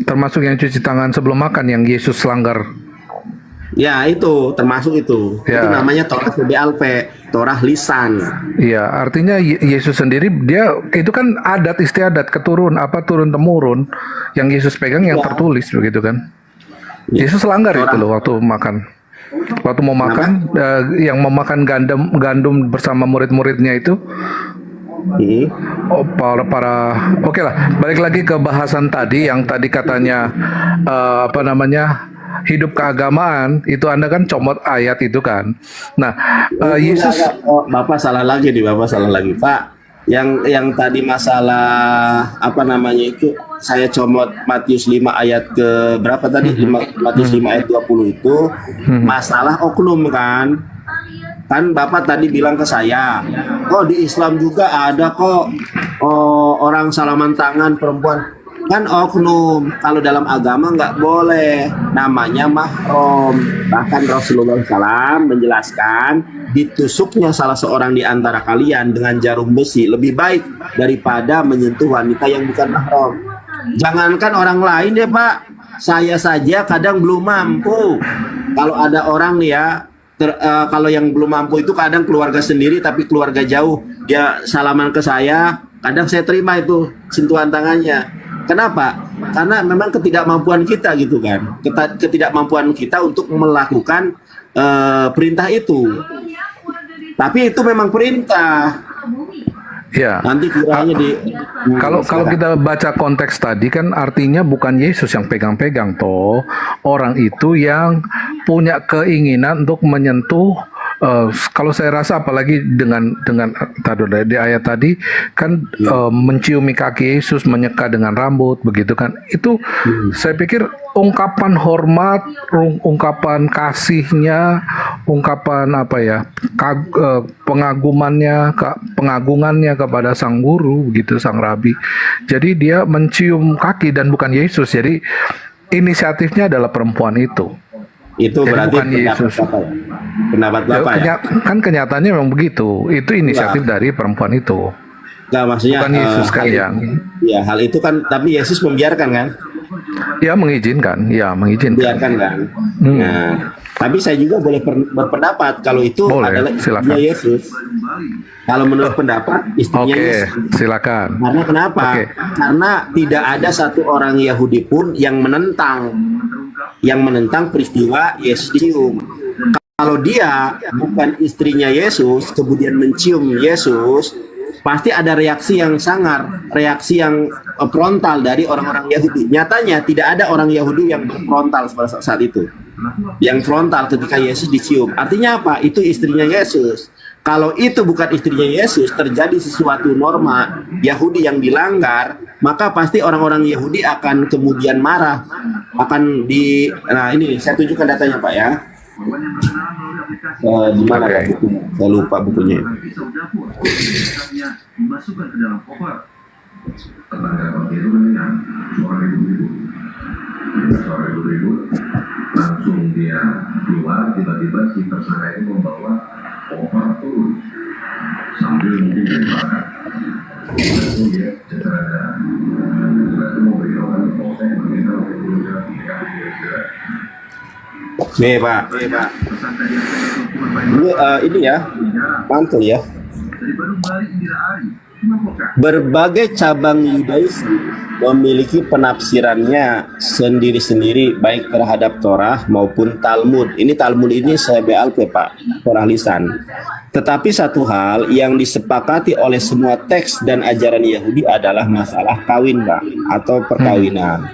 Termasuk yang cuci tangan sebelum makan yang Yesus langgar. Ya, itu termasuk itu. Ya. Itu namanya Torah CV Alpe, Torah lisan. Iya, artinya Yesus sendiri dia itu kan adat istiadat turun temurun yang Yesus pegang yang tertulis begitu kan. Ya. Yesus langgar Torah. itu loh waktu makan. Waktu mau makan yang memakan gandum bersama murid-muridnya itu. Oke lah, balik lagi ke bahasan tadi yang tadi katanya hidup keagamaan itu Anda kan comot ayat itu kan. Nah, Yesus Bapak salah lagi nih, Bapak salah lagi, Pak. Yang tadi masalah itu saya comot Matius 5 ayat ke berapa tadi? Matius 5 ayat 20 itu masalah oknum kan. Kan Bapak tadi bilang ke saya, di Islam juga ada kok orang salaman tangan perempuan. Kan oknum, kalau dalam agama nggak boleh, namanya mahram. Bahkan Rasulullah SAW menjelaskan, ditusuknya salah seorang di antara kalian dengan jarum besi lebih baik daripada menyentuh wanita yang bukan mahram. Jangankan orang lain deh, Pak, saya saja kadang belum mampu. Kalau ada orang nih ya, kalau yang belum mampu itu kadang keluarga sendiri tapi keluarga jauh, dia salaman ke saya, kadang saya terima itu sentuhan tangannya. Kenapa? Karena memang ketidakmampuan kita gitu kan, ketidakmampuan kita untuk melakukan perintah itu. Tapi itu memang perintah. Ya. Nanti kiranya kalau kita baca konteks tadi kan artinya bukan Yesus yang pegang-pegang toh, orang itu yang punya keinginan untuk menyentuh. Kalau saya rasa apalagi dengan di ayat tadi kan menciumi kaki Yesus, menyeka dengan rambut begitu kan, itu saya pikir ungkapan hormat, ungkapan kasihnya, ungkapan apa ya, pengagungannya kepada sang guru gitu, sang rabi. Jadi dia mencium kaki dan bukan Yesus, jadi inisiatifnya adalah perempuan itu. Itu jadi berarti bukan Yesus. Pendapat Bapak ya? Kan kenyataannya memang begitu. Itu inisiatif dari perempuan itu. Nggak, maksudnya bukan Yesus kan yang. Ya, hal itu kan, tapi Yesus membiarkan kan? Ya mengizinkan. Membiarkan kan? Nah, tapi saya juga boleh berpendapat kalau itu adalah istrinya Yesus. Kalau menurut pendapat istrinya Yesus. Silakan. Karena kenapa? Karena tidak ada satu orang Yahudi pun yang menentang peristiwa Yesus dicium. Kalau dia bukan istrinya Yesus, kemudian mencium Yesus, pasti ada reaksi yang sangar, reaksi yang frontal dari orang-orang Yahudi. Nyatanya tidak ada orang Yahudi yang berfrontal pada saat itu. Yang frontal ketika Yesus dicium. Artinya apa? Itu istrinya Yesus. Kalau itu bukan istrinya Yesus, terjadi sesuatu norma Yahudi yang dilanggar, maka pasti orang-orang Yahudi akan kemudian marah. Nah ini saya tunjukkan datanya Pak ya. Di mana Pak bukunya? Saya lupa bukunya. Langsung dia keluar, tiba-tiba si tersangka itu membawa koper turun sambil mungkin dibakar. Lalu dia secara itu memberitahukan polsek meminta untuk menunjukkan Nih Pak. Dulu ini ya, mantul ya. Berbagai cabang Yudaisme memiliki penafsirannya sendiri-sendiri baik terhadap Torah maupun Talmud. Ini Talmud ini saya BLP Pak, Torah lisan. Tetapi satu hal yang disepakati oleh semua teks dan ajaran Yahudi adalah masalah kawin Pak, atau perkawinan.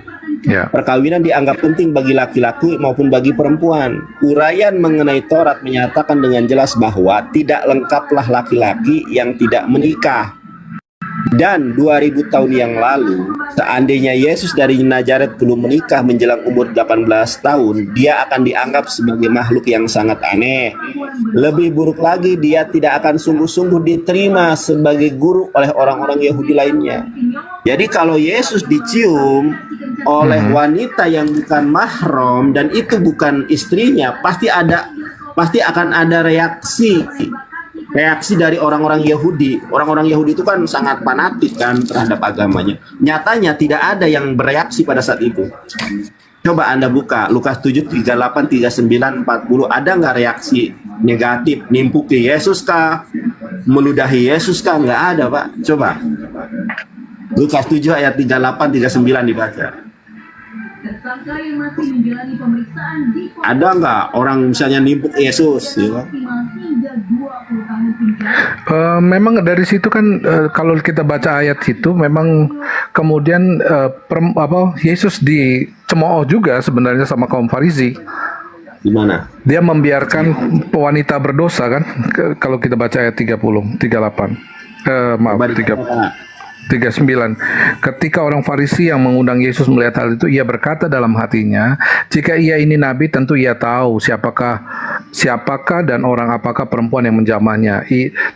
Perkawinan dianggap penting bagi laki-laki maupun bagi perempuan. Uraian mengenai Taurat menyatakan dengan jelas bahwa tidak lengkaplah laki-laki yang tidak menikah. Dan 2000 tahun yang lalu, seandainya Yesus dari Nazaret belum menikah menjelang umur 18 tahun, dia akan dianggap sebagai makhluk yang sangat aneh. Lebih buruk lagi, dia tidak akan sungguh-sungguh diterima sebagai guru oleh orang-orang Yahudi lainnya. Jadi kalau Yesus dicium oleh wanita yang bukan mahram dan itu bukan istrinya, pasti akan ada reaksi dari orang-orang Yahudi. Orang-orang Yahudi itu kan sangat fanatik kan terhadap agamanya. Nyatanya tidak ada yang bereaksi pada saat itu. Coba Anda buka Lukas 7, 38, 39, 40. Ada nggak reaksi negatif? Nimpuki Yesus kah? Meludahi Yesus kah? Nggak ada Pak. Coba Lukas 7 ayat 38, 39 dibaca. Ada nggak orang misalnya nimpuk Yesus? Ya? Memang dari situ kan kalau kita baca ayat itu memang kemudian Yesus dicemooh juga sebenarnya sama kaum Farisi. Gimana? Dia membiarkan wanita berdosa kan? Kalau kita baca ayat 30, 38. 39. Ketika orang Farisi yang mengundang Yesus melihat hal itu, ia berkata dalam hatinya, jika ia ini nabi, tentu ia tahu siapakah dan orang apakah perempuan yang menjamahnya.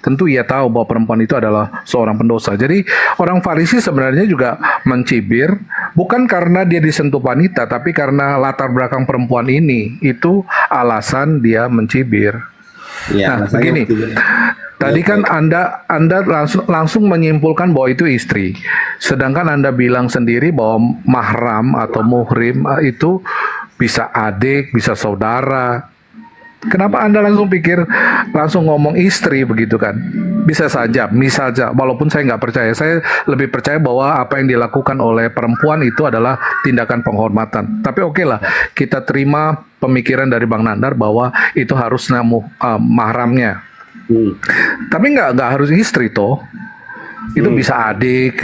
Tentu ia tahu bahwa perempuan itu adalah seorang pendosa. Jadi orang Farisi sebenarnya juga mencibir, bukan karena dia disentuh wanita, tapi karena latar belakang perempuan ini. Itu alasan dia mencibir. Ya, nah, begini. Tadi kan Anda langsung menyimpulkan bahwa itu istri. Sedangkan Anda bilang sendiri bahwa mahram atau muhrim itu bisa adik, bisa saudara. Kenapa Anda langsung ngomong istri begitu kan? Bisa saja, misalnya, walaupun saya nggak percaya, saya lebih percaya bahwa apa yang dilakukan oleh perempuan itu adalah tindakan penghormatan. Tapi oke lah, kita terima pemikiran dari Bang Nandar bahwa itu harus mahramnya. Tapi nggak harus istri toh. Itu bisa adik,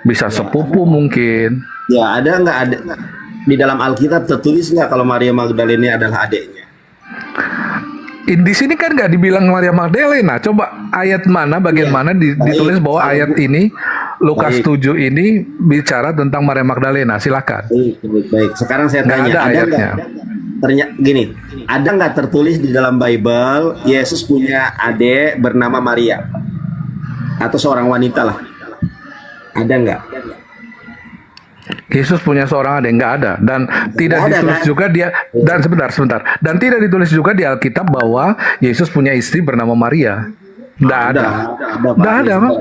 bisa sepupu mungkin. Ya, nggak ada di dalam Alkitab tertulis nggak kalau Maria Magdalena adalah adiknya? Di sini kan nggak dibilang Maria Magdalena. Coba ayat mana, bagian mana ditulis bahwa ayat ini, Lukas 7 ini bicara tentang Maria Magdalena. Silakan. Baik. Sekarang saya tanya, ada ayatnya. Gini, ada nggak tertulis di dalam Bible Yesus punya adik bernama Maria atau seorang wanita lah? Ada nggak? Yesus punya seorang adik, nggak ada, dan tidak ditulis kan? juga dia, dan sebentar, dan tidak ditulis juga di Alkitab bahwa Yesus punya istri bernama Maria. Nggak ada, Pak.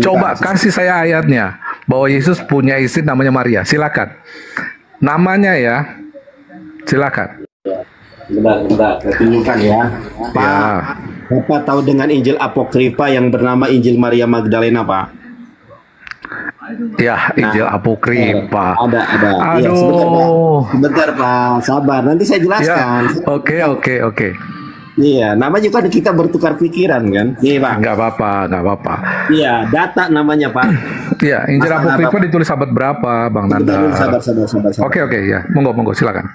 Coba kasih saya ayatnya bahwa Yesus punya istri namanya Maria. Silakan, namanya ya, silakan. Bentar, saya tunjukkan ya. Pak, Bapak tahu dengan Injil Apokrifa yang bernama Injil Maria Magdalena, Pak? Ya, Injil Apokrifa. Ada. Ya, sebentar, Pak. Sabar, nanti saya jelaskan. Ya, oke. Iya, namanya juga kita bertukar pikiran kan? Iya, Pak. Nggak apa-apa. Iya, data namanya, Pak. Iya, Injil Apokrifa ditulis abad berapa, Bang Nanda? Sabar. Oke, ya. Monggo, silakan.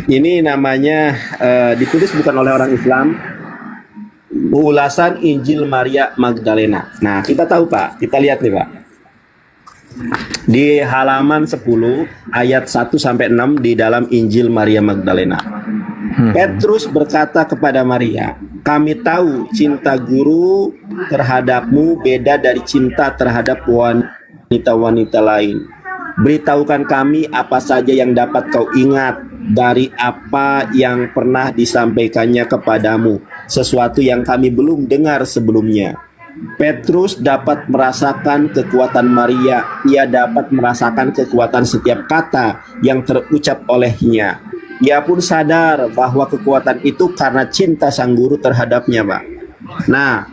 Ini namanya ditulis bukan oleh orang Islam. Ulasan Injil Maria Magdalena. Nah, kita tahu, Pak. Kita lihat nih, Pak. Di halaman 10 ayat 1 sampai 6 di dalam Injil Maria Magdalena. Petrus berkata kepada Maria, "Kami tahu cinta guru terhadapmu beda dari cinta terhadap wanita-wanita lain. Beritahukan kami apa saja yang dapat kau ingat dari apa yang pernah disampaikannya kepadamu, sesuatu yang kami belum dengar sebelumnya." Petrus dapat merasakan kekuatan Maria. Ia dapat merasakan kekuatan setiap kata yang terucap olehnya. Ia pun sadar bahwa kekuatan itu karena cinta sang guru terhadapnya, Pak. Nah,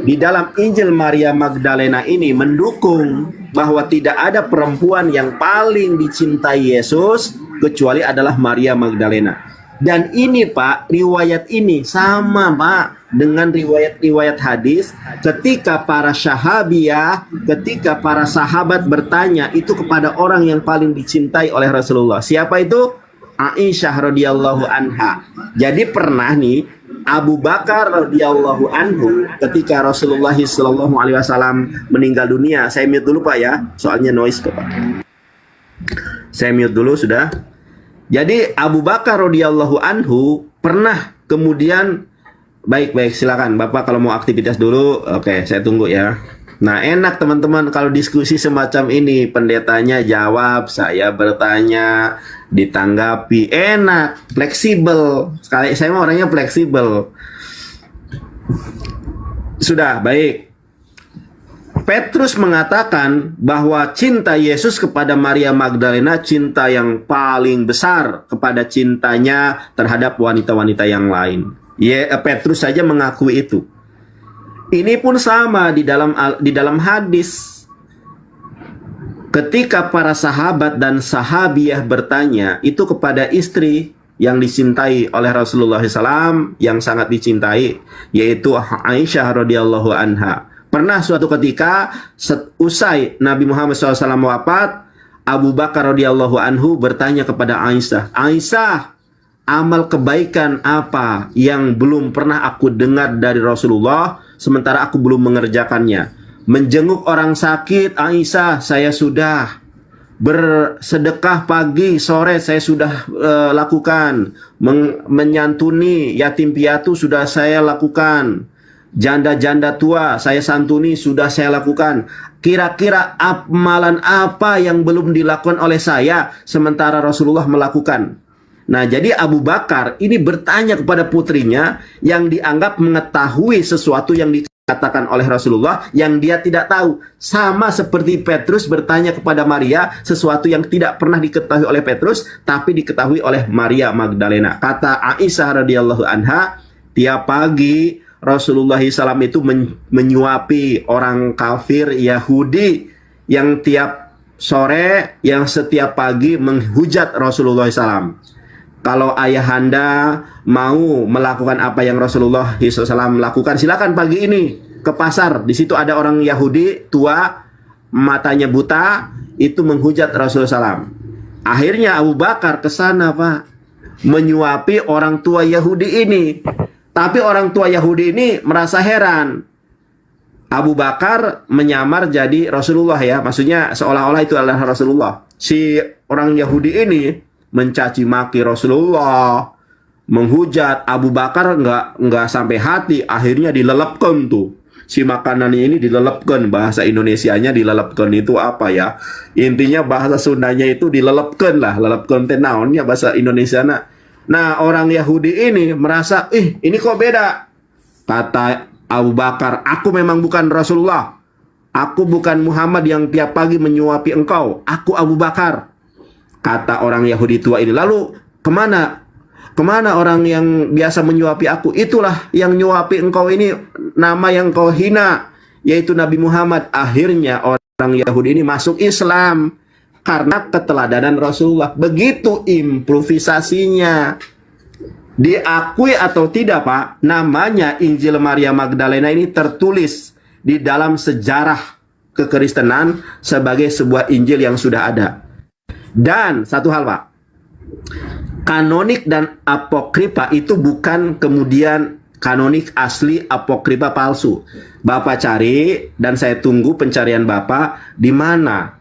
di dalam Injil Maria Magdalena ini mendukung bahwa tidak ada perempuan yang paling dicintai Yesus kecuali adalah Maria Magdalena. Dan ini, Pak, riwayat ini sama, Pak, dengan riwayat-riwayat hadis ketika para sahabat bertanya itu kepada orang yang paling dicintai oleh Rasulullah. Siapa itu? Aisyah radhiyallahu anha. Jadi pernah nih Abu Bakar radhiyallahu anhu ketika Rasulullah sallallahu alaihi wasallam meninggal dunia. Saya mute dulu, Pak, ya. Soalnya noise, Pak. Saya mute dulu sudah. Jadi Abu Bakar radhiyallahu anhu pernah kemudian baik silakan Bapak kalau mau aktivitas dulu. Oke, saya tunggu ya. Nah, enak teman-teman kalau diskusi semacam ini, pendetanya jawab, saya bertanya, ditanggapi, enak, fleksibel. Sekali saya mau orangnya fleksibel. Sudah, baik. Petrus mengatakan bahwa cinta Yesus kepada Maria Magdalena cinta yang paling besar kepada cintanya terhadap wanita-wanita yang lain. Petrus saja mengakui itu. Ini pun sama di dalam hadis. Ketika para sahabat dan sahabiah bertanya itu kepada istri yang dicintai oleh Rasulullah SAW, yang sangat dicintai, yaitu Aisyah radhiyallahu anha. Pernah suatu ketika usai Nabi Muhammad SAW wafat, Abu Bakar radhiyallahu anhu bertanya kepada Aisyah, "Aisyah, amal kebaikan apa yang belum pernah aku dengar dari Rasulullah sementara aku belum mengerjakannya? Menjenguk orang sakit, Aisyah, saya sudah. Bersedekah pagi sore saya sudah lakukan. Menyantuni yatim piatu sudah saya lakukan. Janda-janda tua saya santuni sudah saya lakukan. Kira-kira amalan apa yang belum dilakukan oleh saya sementara Rasulullah melakukan?" Nah, jadi Abu Bakar ini bertanya kepada putrinya yang dianggap mengetahui sesuatu yang dikatakan oleh Rasulullah yang dia tidak tahu. Sama seperti Petrus bertanya kepada Maria sesuatu yang tidak pernah diketahui oleh Petrus tapi diketahui oleh Maria Magdalena. Kata Aisyah radhiyallahu anha, tiap pagi Rasulullah SAW itu menyuapi orang kafir Yahudi yang tiap sore, yang setiap pagi menghujat Rasulullah SAW. Kalau ayahanda mau melakukan apa yang Rasulullah SAW lakukan, silakan pagi ini ke pasar. Di situ ada orang Yahudi tua, matanya buta, itu menghujat Rasulullah SAW. Akhirnya Abu Bakar ke sana, Pak, menyuapi orang tua Yahudi ini. Tapi orang tua Yahudi ini merasa heran. Abu Bakar menyamar jadi Rasulullah ya, maksudnya seolah-olah itu adalah Rasulullah. Si orang Yahudi ini mencaci maki Rasulullah, menghujat. Abu Bakar nggak sampai hati, akhirnya dilelepkan tuh. Si makanannya ini dilelepkan, bahasa Indonesianya dilelepkan itu apa ya? Intinya bahasa Sundanya itu dilelepkan lah, lelepkan tenaonnya bahasa Indonesia. Nah, orang Yahudi ini merasa, ini kok beda. Kata Abu Bakar, aku memang bukan Rasulullah. Aku bukan Muhammad yang tiap pagi menyuapi engkau. Aku Abu Bakar. Kata orang Yahudi tua ini. Lalu kemana orang yang biasa menyuapi aku? Itulah yang nyuapi engkau ini, nama yang kau hina, yaitu Nabi Muhammad. Akhirnya orang Yahudi ini masuk Islam karena keteladanan Rasulullah. Begitu improvisasinya. Diakui atau tidak, Pak, namanya Injil Maria Magdalena ini tertulis di dalam sejarah kekristenan sebagai sebuah Injil yang sudah ada. Dan satu hal, Pak, kanonik dan apokripa itu bukan kemudian kanonik asli, apokripa palsu. Bapak cari dan saya tunggu pencarian Bapak di mana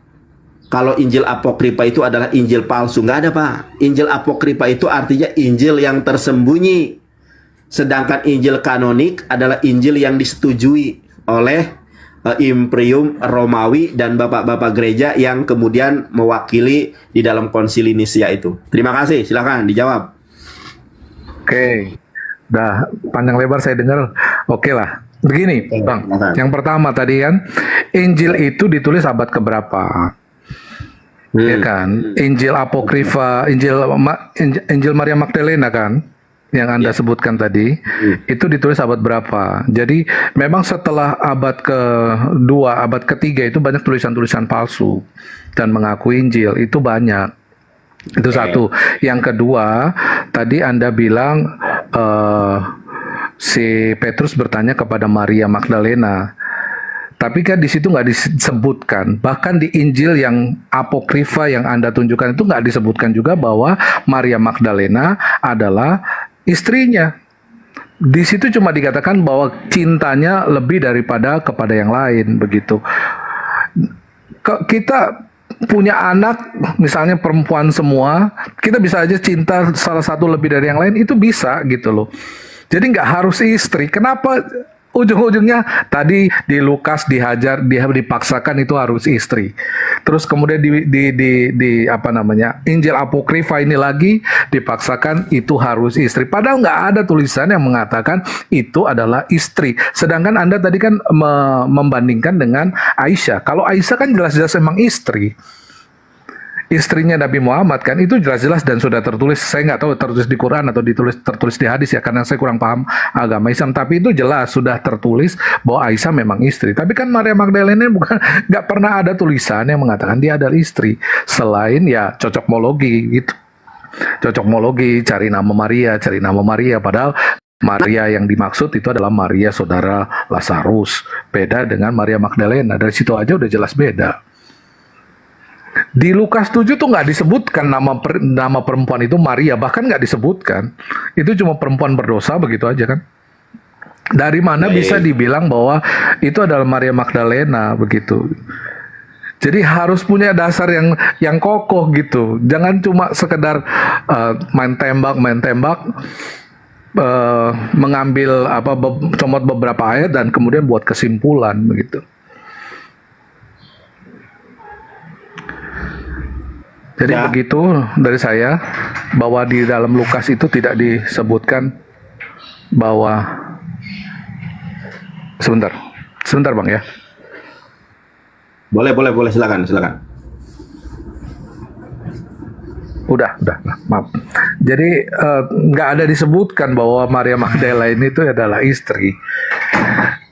kalau Injil apokripa itu adalah Injil palsu. Nggak ada, Pak. Injil apokripa itu artinya Injil yang tersembunyi. Sedangkan Injil kanonik adalah Injil yang disetujui oleh Imperium Romawi dan bapak-bapak gereja yang kemudian mewakili di dalam konsili Nisia itu. Terima kasih, silakan dijawab. Oke, dah panjang lebar saya dengar. Oke lah, begini Bang, yang pertama tadi kan, Injil itu ditulis abad keberapa? Ya kan, Injil apokrifa, Injil Maria Magdalena kan, yang Anda sebutkan tadi, itu ditulis abad berapa? Jadi memang setelah abad kedua, abad ketiga itu banyak tulisan-tulisan palsu dan mengaku Injil, itu banyak. Itu satu. Yang kedua, tadi Anda bilang si Petrus bertanya kepada Maria Magdalena. Tapi kan di situ nggak disebutkan, bahkan di Injil yang apokrifa yang Anda tunjukkan itu nggak disebutkan juga bahwa Maria Magdalena adalah istrinya. Di situ cuma dikatakan bahwa cintanya lebih daripada kepada yang lain, begitu. Kita punya anak, misalnya perempuan semua, kita bisa aja cinta salah satu lebih dari yang lain, itu bisa gitu loh. Jadi nggak harus istri. Kenapa ujung-ujungnya tadi di Lukas dihajar, dia dipaksakan itu harus istri. Terus kemudian di apa namanya, Injil apokrifa ini lagi dipaksakan itu harus istri. Padahal nggak ada tulisan yang mengatakan itu adalah istri. Sedangkan Anda tadi kan membandingkan dengan Aisyah. Kalau Aisyah kan jelas-jelas memang istri. Istrinya Nabi Muhammad kan, itu jelas-jelas dan sudah tertulis. Saya nggak tahu tertulis di Quran atau tertulis di hadis ya, karena saya kurang paham agama Islam. Tapi itu jelas sudah tertulis bahwa Aisyah memang istri. Tapi kan Maria Magdalena bukan, nggak pernah ada tulisan yang mengatakan dia adalah istri. Selain ya cocokmologi gitu. Cocokmologi, cari nama Maria. Padahal Maria yang dimaksud itu adalah Maria saudara Lazarus. Beda dengan Maria Magdalena. Dari situ aja udah jelas beda. Di Lukas 7 tuh nggak disebutkan nama perempuan itu Maria, bahkan nggak disebutkan. Itu cuma perempuan berdosa begitu aja kan. Dari mana bisa dibilang bahwa itu adalah Maria Magdalena begitu. Jadi harus punya dasar yang kokoh gitu. Jangan cuma sekedar main tembak, mengambil comot beberapa ayat dan kemudian buat kesimpulan begitu. Jadi begitu dari saya, bahwa di dalam Lukas itu tidak disebutkan bahwa sebentar Bang ya. Boleh, silakan. Udah, maaf. Jadi nggak ada disebutkan bahwa Maria Magdalena itu adalah istri,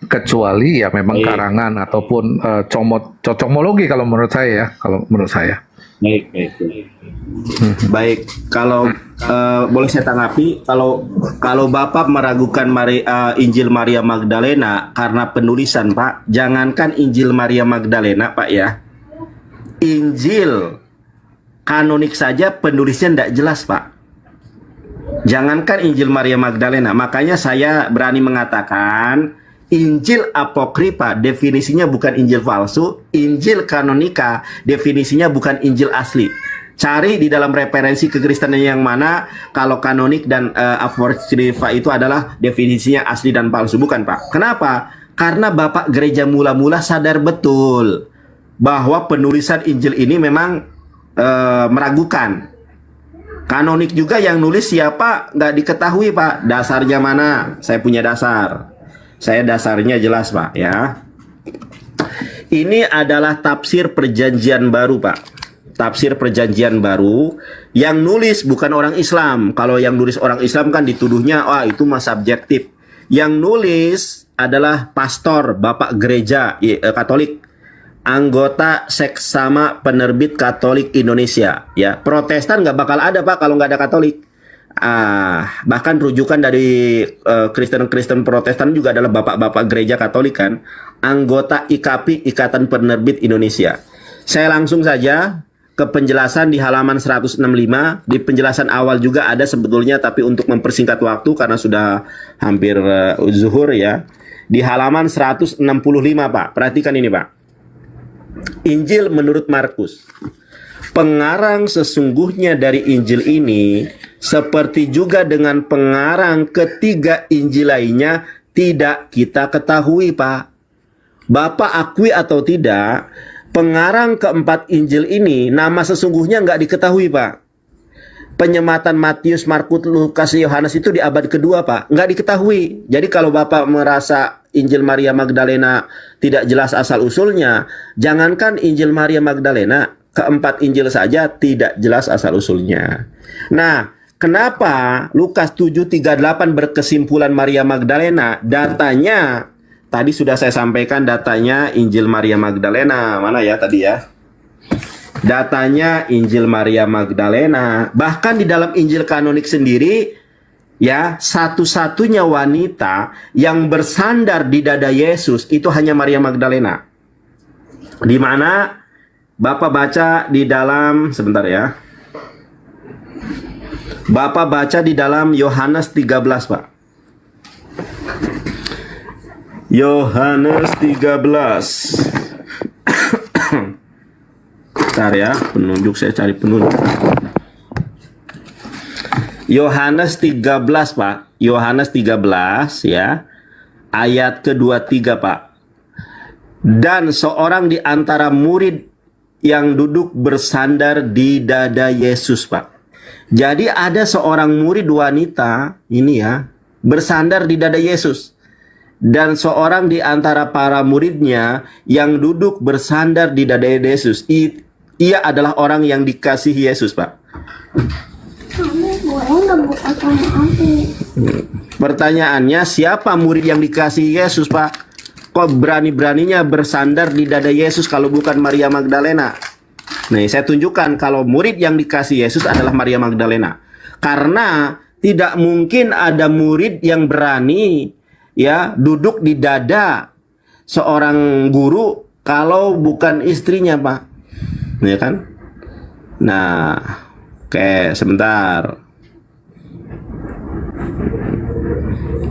kecuali ya memang karangan ataupun cocokmologi kalau menurut saya ya. Baik, kalau boleh saya tanggapi, kalau Bapak meragukan Injil Maria Magdalena karena penulisan, Pak, jangankan Injil Maria Magdalena, Pak ya, Injil kanonik saja penulisnya tidak jelas, Pak. Jangankan Injil Maria Magdalena, makanya saya berani mengatakan Injil apokrifa definisinya bukan Injil palsu, Injil kanonika definisinya bukan Injil asli. Cari di dalam referensi kekristenan yang mana kalau kanonik dan apokrifa itu adalah definisinya asli dan palsu, bukan, Pak. Kenapa? Karena Bapak gereja mula-mula sadar betul bahwa penulisan Injil ini memang meragukan. Kanonik juga yang nulis siapa nggak diketahui, Pak. Dasarnya mana? Saya punya dasar. Saya dasarnya jelas, Pak ya. Ini adalah tafsir perjanjian baru, Pak. Tafsir perjanjian baru yang nulis bukan orang Islam. Kalau yang nulis orang Islam kan dituduhnya itu mah subjektif. Yang nulis adalah pastor, bapak gereja Katolik, anggota Seksama Penerbit Katolik Indonesia ya. Protestan nggak bakal ada, Pak, kalau nggak ada Katolik. Bahkan rujukan dari Kristen Protestan juga adalah bapak-bapak gereja Katolik kan, anggota IKP, Ikatan Penerbit Indonesia. Saya langsung saja ke penjelasan di halaman 165. Di penjelasan awal juga ada sebetulnya, tapi untuk mempersingkat waktu karena sudah hampir zuhur ya. Di halaman 165, Pak. Perhatikan ini, Pak. Injil menurut Markus. Pengarang sesungguhnya dari Injil ini, seperti juga dengan pengarang ketiga Injil lainnya, tidak kita ketahui, Pak. Bapak akui atau tidak, pengarang keempat Injil ini nama sesungguhnya nggak diketahui, Pak. Penyematan Matius, Markus, Lukas, Yohanes itu di abad kedua, Pak. Nggak diketahui. Jadi kalau Bapak merasa Injil Maria Magdalena tidak jelas asal-usulnya, jangankan Injil Maria Magdalena, keempat Injil saja tidak jelas asal-usulnya. Nah, kenapa Lukas 7:38 berkesimpulan Maria Magdalena? Datanya, tadi sudah saya sampaikan datanya Injil Maria Magdalena. Mana ya tadi ya? Datanya Injil Maria Magdalena. Bahkan di dalam Injil kanonik sendiri, ya, satu-satunya wanita yang bersandar di dada Yesus itu hanya Maria Magdalena. Di mana Bapak baca di dalam, sebentar ya. Bapak baca di dalam Yohanes 13, Pak. Yohanes 13. Bentar ya, penunjuk, saya cari penunjuk. Yohanes 13, Pak. Yohanes 13 ya. Ayat ke-23, Pak. Dan seorang di antara murid yang duduk bersandar di dada Yesus, Pak. Jadi ada seorang murid wanita ini ya, bersandar di dada Yesus. Dan seorang di antara para muridnya yang duduk bersandar di dada Yesus. Ia adalah orang yang dikasihi Yesus, Pak. Pertanyaannya, siapa murid yang dikasihi Yesus, Pak? Kok berani-beraninya bersandar di dada Yesus kalau bukan Maria Magdalena? Nih, saya tunjukkan kalau murid yang dikasihi Yesus adalah Maria Magdalena. Karena tidak mungkin ada murid yang berani ya duduk di dada seorang guru kalau bukan istrinya, Pak. Ya kan? Nah, oke, sebentar.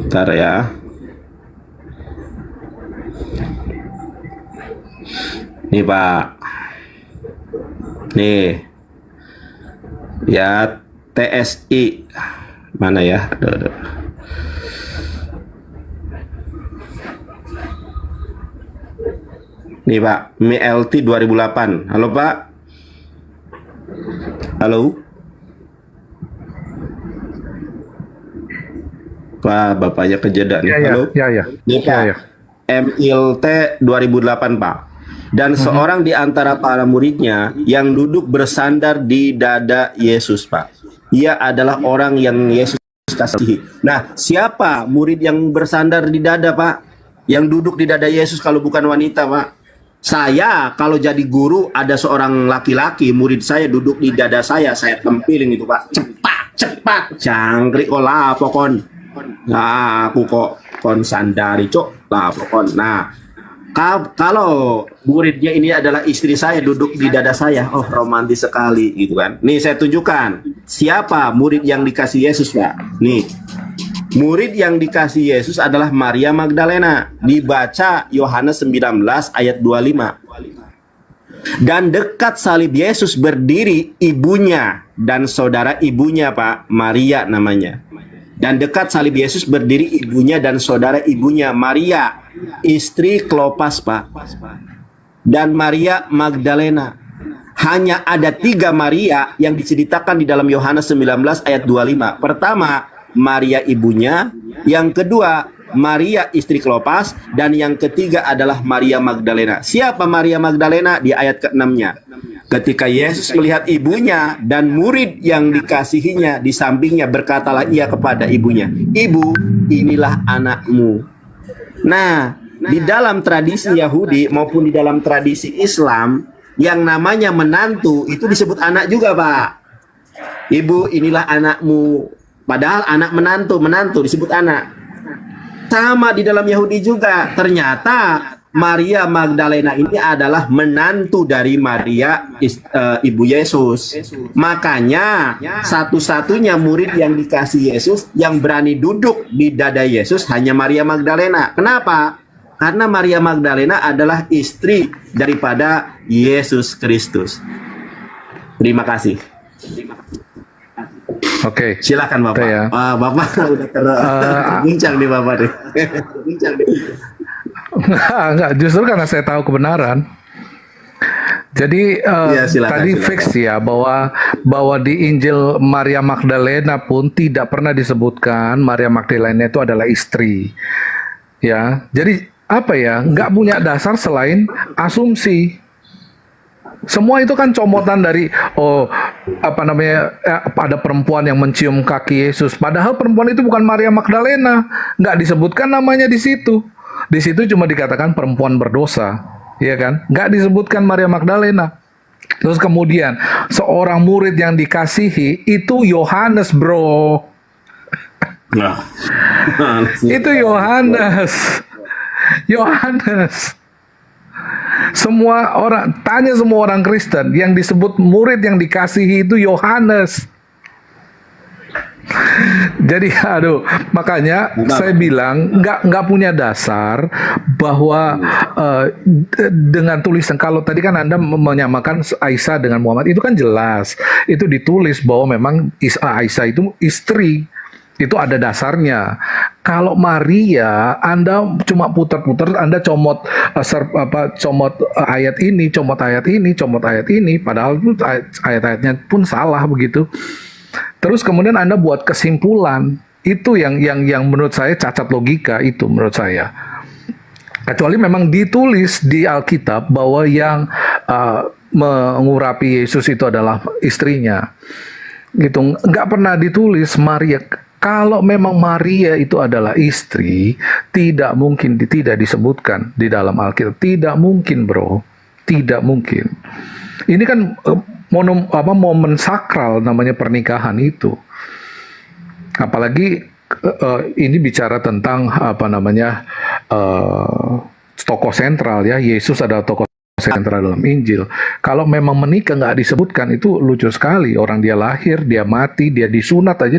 Bentar ya. Nih, Pak. Nih. Ya, TSI. Mana ya? Aduh. Nih, Pak, MLT 2008. Halo, Pak. Halo. Pak, bapaknya kejeda nih. Ya, halo. ya. Nih, Pak. Ya. MILT 2008 Pak. Dan seorang di antara para muridnya yang duduk bersandar di dada Yesus Pak. Ia adalah orang yang Yesus kasihi. Nah, siapa murid yang bersandar di dada Pak? Yang duduk di dada Yesus kalau bukan wanita Pak? Saya kalau jadi guru ada seorang laki-laki murid saya duduk di dada saya tempilin itu Pak. Cepat, cangkrik kok lah pokon. Nah, aku kok kon sandari cok lah pokon. Nah, kalau muridnya ini adalah istri saya duduk di dada saya, oh romantis sekali gitu kan. Nih saya tunjukkan siapa murid yang dikasih Yesus Pak. Nih, murid yang dikasih Yesus adalah Maria Magdalena. Dibaca Yohanes 19 ayat 25. Dan dekat salib Yesus berdiri ibunya dan saudara ibunya Pak, Maria namanya. Dan dekat salib Yesus berdiri ibunya dan saudara ibunya, Maria, istri Klopas Pak. Dan Maria Magdalena. Hanya ada 3 Maria yang diceritakan di dalam Yohanes 19 ayat 25. Pertama, Maria ibunya. Yang kedua, Maria istri Klopas. Dan yang ketiga adalah Maria Magdalena. Siapa Maria Magdalena? Di ayat ke-6-nya. Ketika Yesus melihat ibunya dan murid yang dikasihinya di sampingnya, berkatalah ia kepada ibunya, "Ibu, inilah anakmu." Nah, di dalam tradisi Yahudi maupun di dalam tradisi Islam, yang namanya menantu itu disebut anak juga Pak. Ibu, inilah anakmu. Padahal anak menantu disebut anak. Sama di dalam Yahudi juga. Ternyata Maria Magdalena ini adalah menantu dari Maria ibu Yesus. Makanya satu-satunya murid yang dikasih Yesus yang berani duduk di dada Yesus hanya Maria Magdalena. Kenapa? Karena Maria Magdalena adalah istri daripada Yesus Kristus. Terima kasih. Oke. Silakan Bapak. Ya. Bapak udah terbincang nih Bapak deh. Enggak, justru karena saya tahu kebenaran. Jadi tadi silakan. Fix ya bahwa di Injil Maria Magdalena pun tidak pernah disebutkan Maria Magdalena itu adalah istri. Ya, jadi apa ya? Nggak punya dasar selain asumsi. Semua itu kan comotan dari ada perempuan yang mencium kaki Yesus. Padahal perempuan itu bukan Maria Magdalena, nggak disebutkan namanya di situ. Di situ cuma dikatakan perempuan berdosa, ya kan? Nggak disebutkan Maria Magdalena. Terus kemudian seorang murid yang dikasihi itu Yohanes, bro. Nah, itu Yohanes. Semua orang Kristen yang disebut murid yang dikasihi itu Yohanes. Jadi makanya saya bilang nggak punya dasar bahwa dengan tulisan, kalau tadi kan Anda menyamakan Aisyah dengan Muhammad, itu kan jelas itu ditulis bahwa memang Aisyah itu istri. Itu ada dasarnya. Kalau Maria, Anda cuma putar-putar, Anda comot ayat ini, padahal itu ayat-ayatnya pun salah begitu. Terus kemudian Anda buat kesimpulan. Itu yang menurut saya cacat logika itu menurut saya. Kecuali memang ditulis di Alkitab bahwa yang mengurapi Yesus itu adalah istrinya. Gitu, nggak pernah ditulis Maria. Kalau memang Maria itu adalah istri, tidak mungkin tidak disebutkan di dalam Alkitab. Tidak mungkin, bro. Tidak mungkin. Ini kan momen sakral namanya pernikahan itu. Apalagi ini bicara tentang tokoh sentral ya. Yesus adalah tokoh sentral dalam Injil. Kalau memang menikah nggak disebutkan, itu lucu sekali. Orang dia lahir, dia mati, dia disunat aja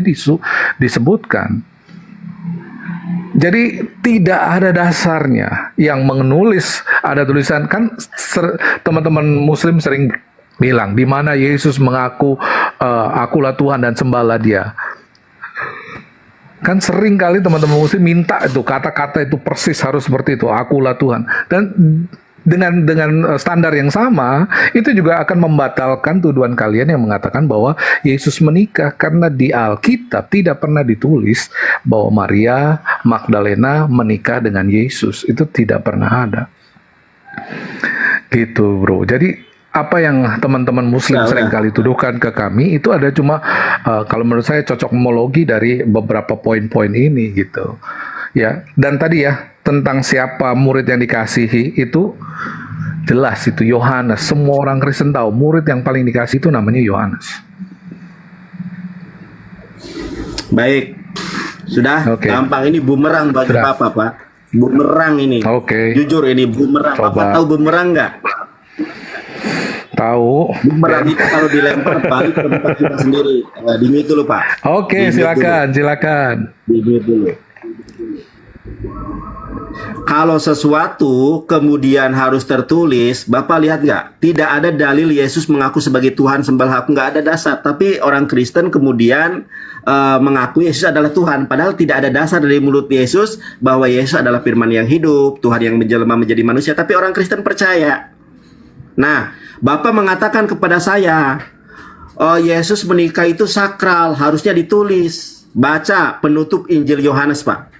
disebutkan. Jadi tidak ada dasarnya. Yang menulis ada tulisan kan, teman-teman Muslim sering bilang di mana Yesus mengaku akulah Tuhan dan sembahlah Dia. Kan sering kali teman-teman Muslim minta itu kata-kata itu persis harus seperti itu, akulah Tuhan. Dan dengan standar yang sama, itu juga akan membatalkan tuduhan kalian yang mengatakan bahwa Yesus menikah, karena di Alkitab tidak pernah ditulis bahwa Maria Magdalena menikah dengan Yesus. Itu tidak pernah ada. Gitu, bro. Jadi apa yang teman-teman Muslim seringkali tuduhkan ke kami itu ada cuma kalau menurut saya cocokmologi dari beberapa poin-poin ini gitu. Ya, dan tadi ya tentang siapa murid yang dikasihi itu jelas, itu Yohanes. Semua orang Kristen tahu murid yang paling dikasih itu namanya Yohanes. Baik, sudah gampang, ini bumerang bagi Papa, Pak. Bumerang ini. Jujur ini bumerang. Papa tahu bumerang nggak? Tahu. Bumerang itu kalau dilempar balik ke tempat kita sendiri. Di mute dulu, Pak. Silakan. Di mute dulu. Kalau sesuatu kemudian harus tertulis, Bapak lihat nggak? Tidak ada dalil Yesus mengaku sebagai Tuhan sembah aku, nggak ada dasar. Tapi orang Kristen kemudian mengaku Yesus adalah Tuhan, padahal tidak ada dasar dari mulut Yesus bahwa Yesus adalah Firman yang hidup, Tuhan yang menjelma menjadi manusia. Tapi orang Kristen percaya. Nah, Bapak mengatakan kepada saya, oh, Yesus menikah itu sakral, harusnya ditulis. Baca penutup Injil Yohanes, Pak.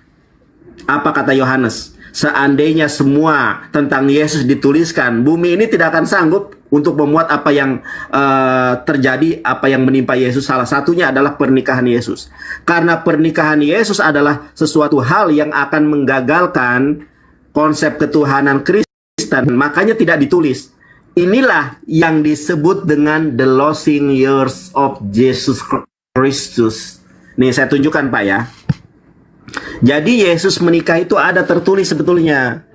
Apa kata Yohanes? Seandainya semua tentang Yesus dituliskan, bumi ini tidak akan sanggup untuk memuat apa yang terjadi, apa yang menimpa Yesus. Salah satunya adalah pernikahan Yesus. Karena pernikahan Yesus adalah sesuatu hal yang akan menggagalkan konsep ketuhanan Kristen, makanya tidak ditulis. Inilah yang disebut dengan the losing years of Jesus Christus. Nih saya tunjukkan, Pak, ya. Jadi Yesus menikah itu ada tertulis sebetulnya,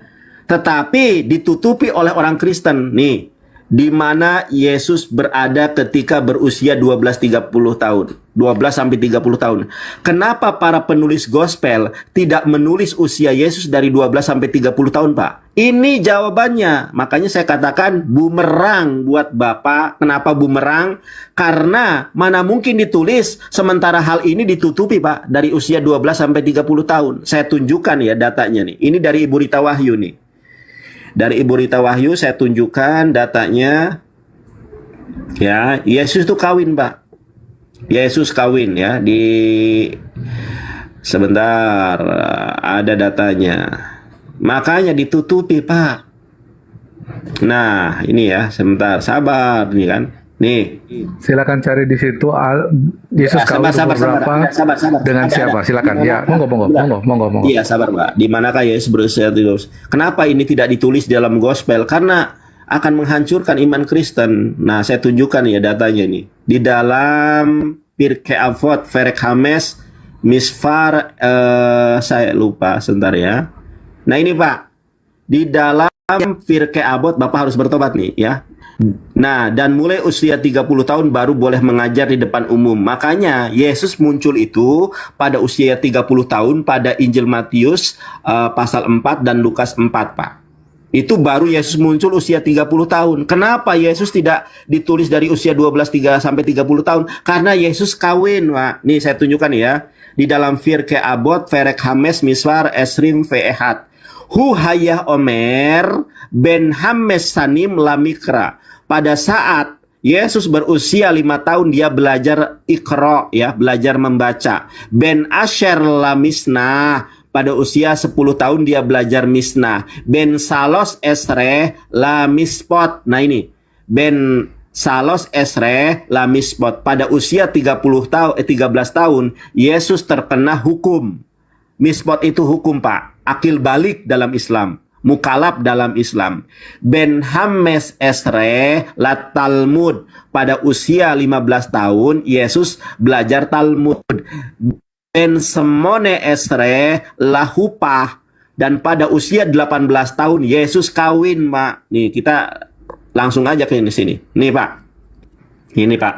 tetapi ditutupi oleh orang Kristen. Nih, di mana Yesus berada ketika berusia 12-30 tahun. 12 sampai 30 tahun. Kenapa para penulis gospel tidak menulis usia Yesus dari 12 sampai 30 tahun, Pak? Ini jawabannya. Makanya saya katakan bumerang buat Bapak. Kenapa bumerang? Karena mana mungkin ditulis sementara hal ini ditutupi, Pak, dari usia 12 sampai 30 tahun. Saya tunjukkan ya datanya nih. Ini dari Ibu Rita Wahyu nih. Dari Ibu Rita Wahyu saya tunjukkan datanya. Ya, Yesus itu kawin, Pak. Yesus kawin ya di sebentar ada datanya. Makanya ditutupi, Pak. Nah, ini ya, sebentar, sabar nih kan. Nih. Silakan cari di situ Yesus kawin berapa dengan siapa? Silakan. Ya, monggo. Iya, sabar, Pak. Di manakah Yesus berusia 30? Kenapa ini tidak ditulis dalam gospel? Karena akan menghancurkan iman Kristen. Nah, saya tunjukkan ya datanya nih. Di dalam Pirkei Avot, Perek Hames, Misfar, saya lupa, sebentar ya. Nah ini, Pak, di dalam Pirkei Avot, Bapak harus bertobat nih ya. Nah, dan mulai usia 30 tahun baru boleh mengajar di depan umum. Makanya Yesus muncul itu pada usia 30 tahun pada Injil Matius pasal 4 dan Lukas 4, Pak. Itu baru Yesus muncul usia 30 tahun. Kenapa Yesus tidak ditulis dari usia 12 sampai 30 tahun? Karena Yesus kawin, Pak. Nih saya tunjukkan ya. Di dalam Pirkei Avot, Perek Hames, Miswar, Esrim, Ve'ehat. Hu hayah Omer, ben Hames Sanim Lamikra. Pada saat Yesus berusia 5 tahun, dia belajar ikro, ya, belajar membaca. Ben Asher Lamisnah. Pada usia 10 tahun dia belajar misnah. Ben Salos Esre la mispot. Nah ini, Ben Salos Esre la mispot. Pada usia 13 tahun Yesus terkena hukum. Mispot itu hukum, Pak. Akil balik dalam Islam, mukalaf dalam Islam. Ben Hames Esre la Talmud. Pada usia 15 tahun Yesus belajar Talmud. Ben Semone Esre lahupah. Dan pada usia 18 tahun Yesus kawin, Pak. Nih kita langsung aja ke sini. Nih, Pak. Ini, Pak.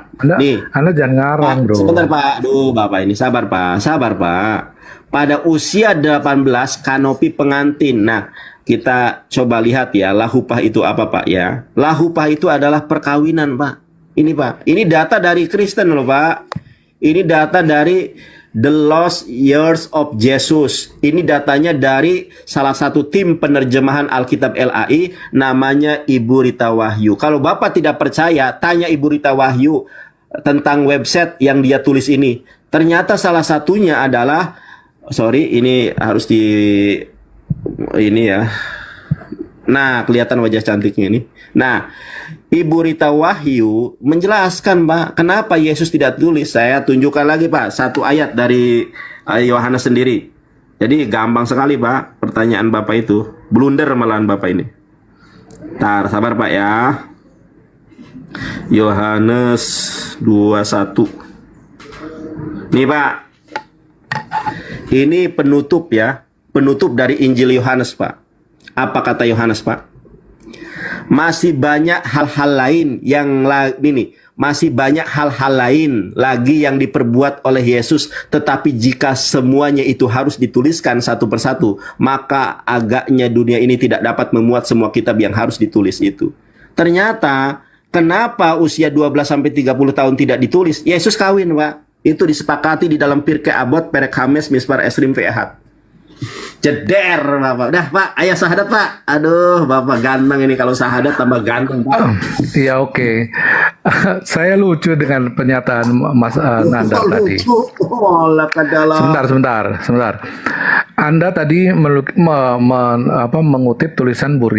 Anda jangan ngarang, Pak, bro. sebentar, Pak. Aduh, Bapak ini sabar, Pak. Sabar, Pak. Pada usia 18 kanopi pengantin. Nah, kita coba lihat ya, lahupah itu apa, Pak ya? Lahupah itu adalah perkawinan, Pak. Ini, Pak. Ini data dari Kristen loh, Pak. Ini data dari The Lost Years of Jesus. Ini datanya dari salah satu tim penerjemahan Alkitab LAI, namanya Ibu Rita Wahyu. Kalau Bapak tidak percaya, tanya Ibu Rita Wahyu tentang website yang dia tulis ini. Ternyata salah satunya adalah, sorry, ini harus ini ya. Nah, kelihatan wajah cantiknya ini. Nah, Ibu Rita Wahyu menjelaskan, Pak, kenapa Yesus tidak tulis. Saya tunjukkan lagi, Pak, satu ayat dari Yohanes sendiri. Jadi gampang sekali, Pak, pertanyaan Bapak itu. Blunder malahan Bapak ini. Tar, sabar, Pak ya. Yohanes 21. Nih, Pak. Ini penutup ya. Penutup dari Injil Yohanes, Pak. Apa kata Yohanes, Pak? Masih banyak hal-hal lain yang masih banyak hal-hal lain lagi yang diperbuat oleh Yesus, tetapi jika semuanya itu harus dituliskan satu persatu, maka agaknya dunia ini tidak dapat memuat semua kitab yang harus ditulis itu. Ternyata kenapa usia 12 sampai 30 tahun tidak ditulis? Yesus kawin, Pak. Itu disepakati di dalam Pirkei Avot Perek Hames Misbar Esrim Ve'ahat. Jeder, Bapak. Dah, Pak, ayah sahadat, Pak. Aduh, Bapak ganteng ini, kalau sahadat tambah ganteng, Pak. Iya, oke. Saya lucu dengan pernyataan Mas Nanda tadi. Sebentar. Anda tadi mengutip tulisan Bu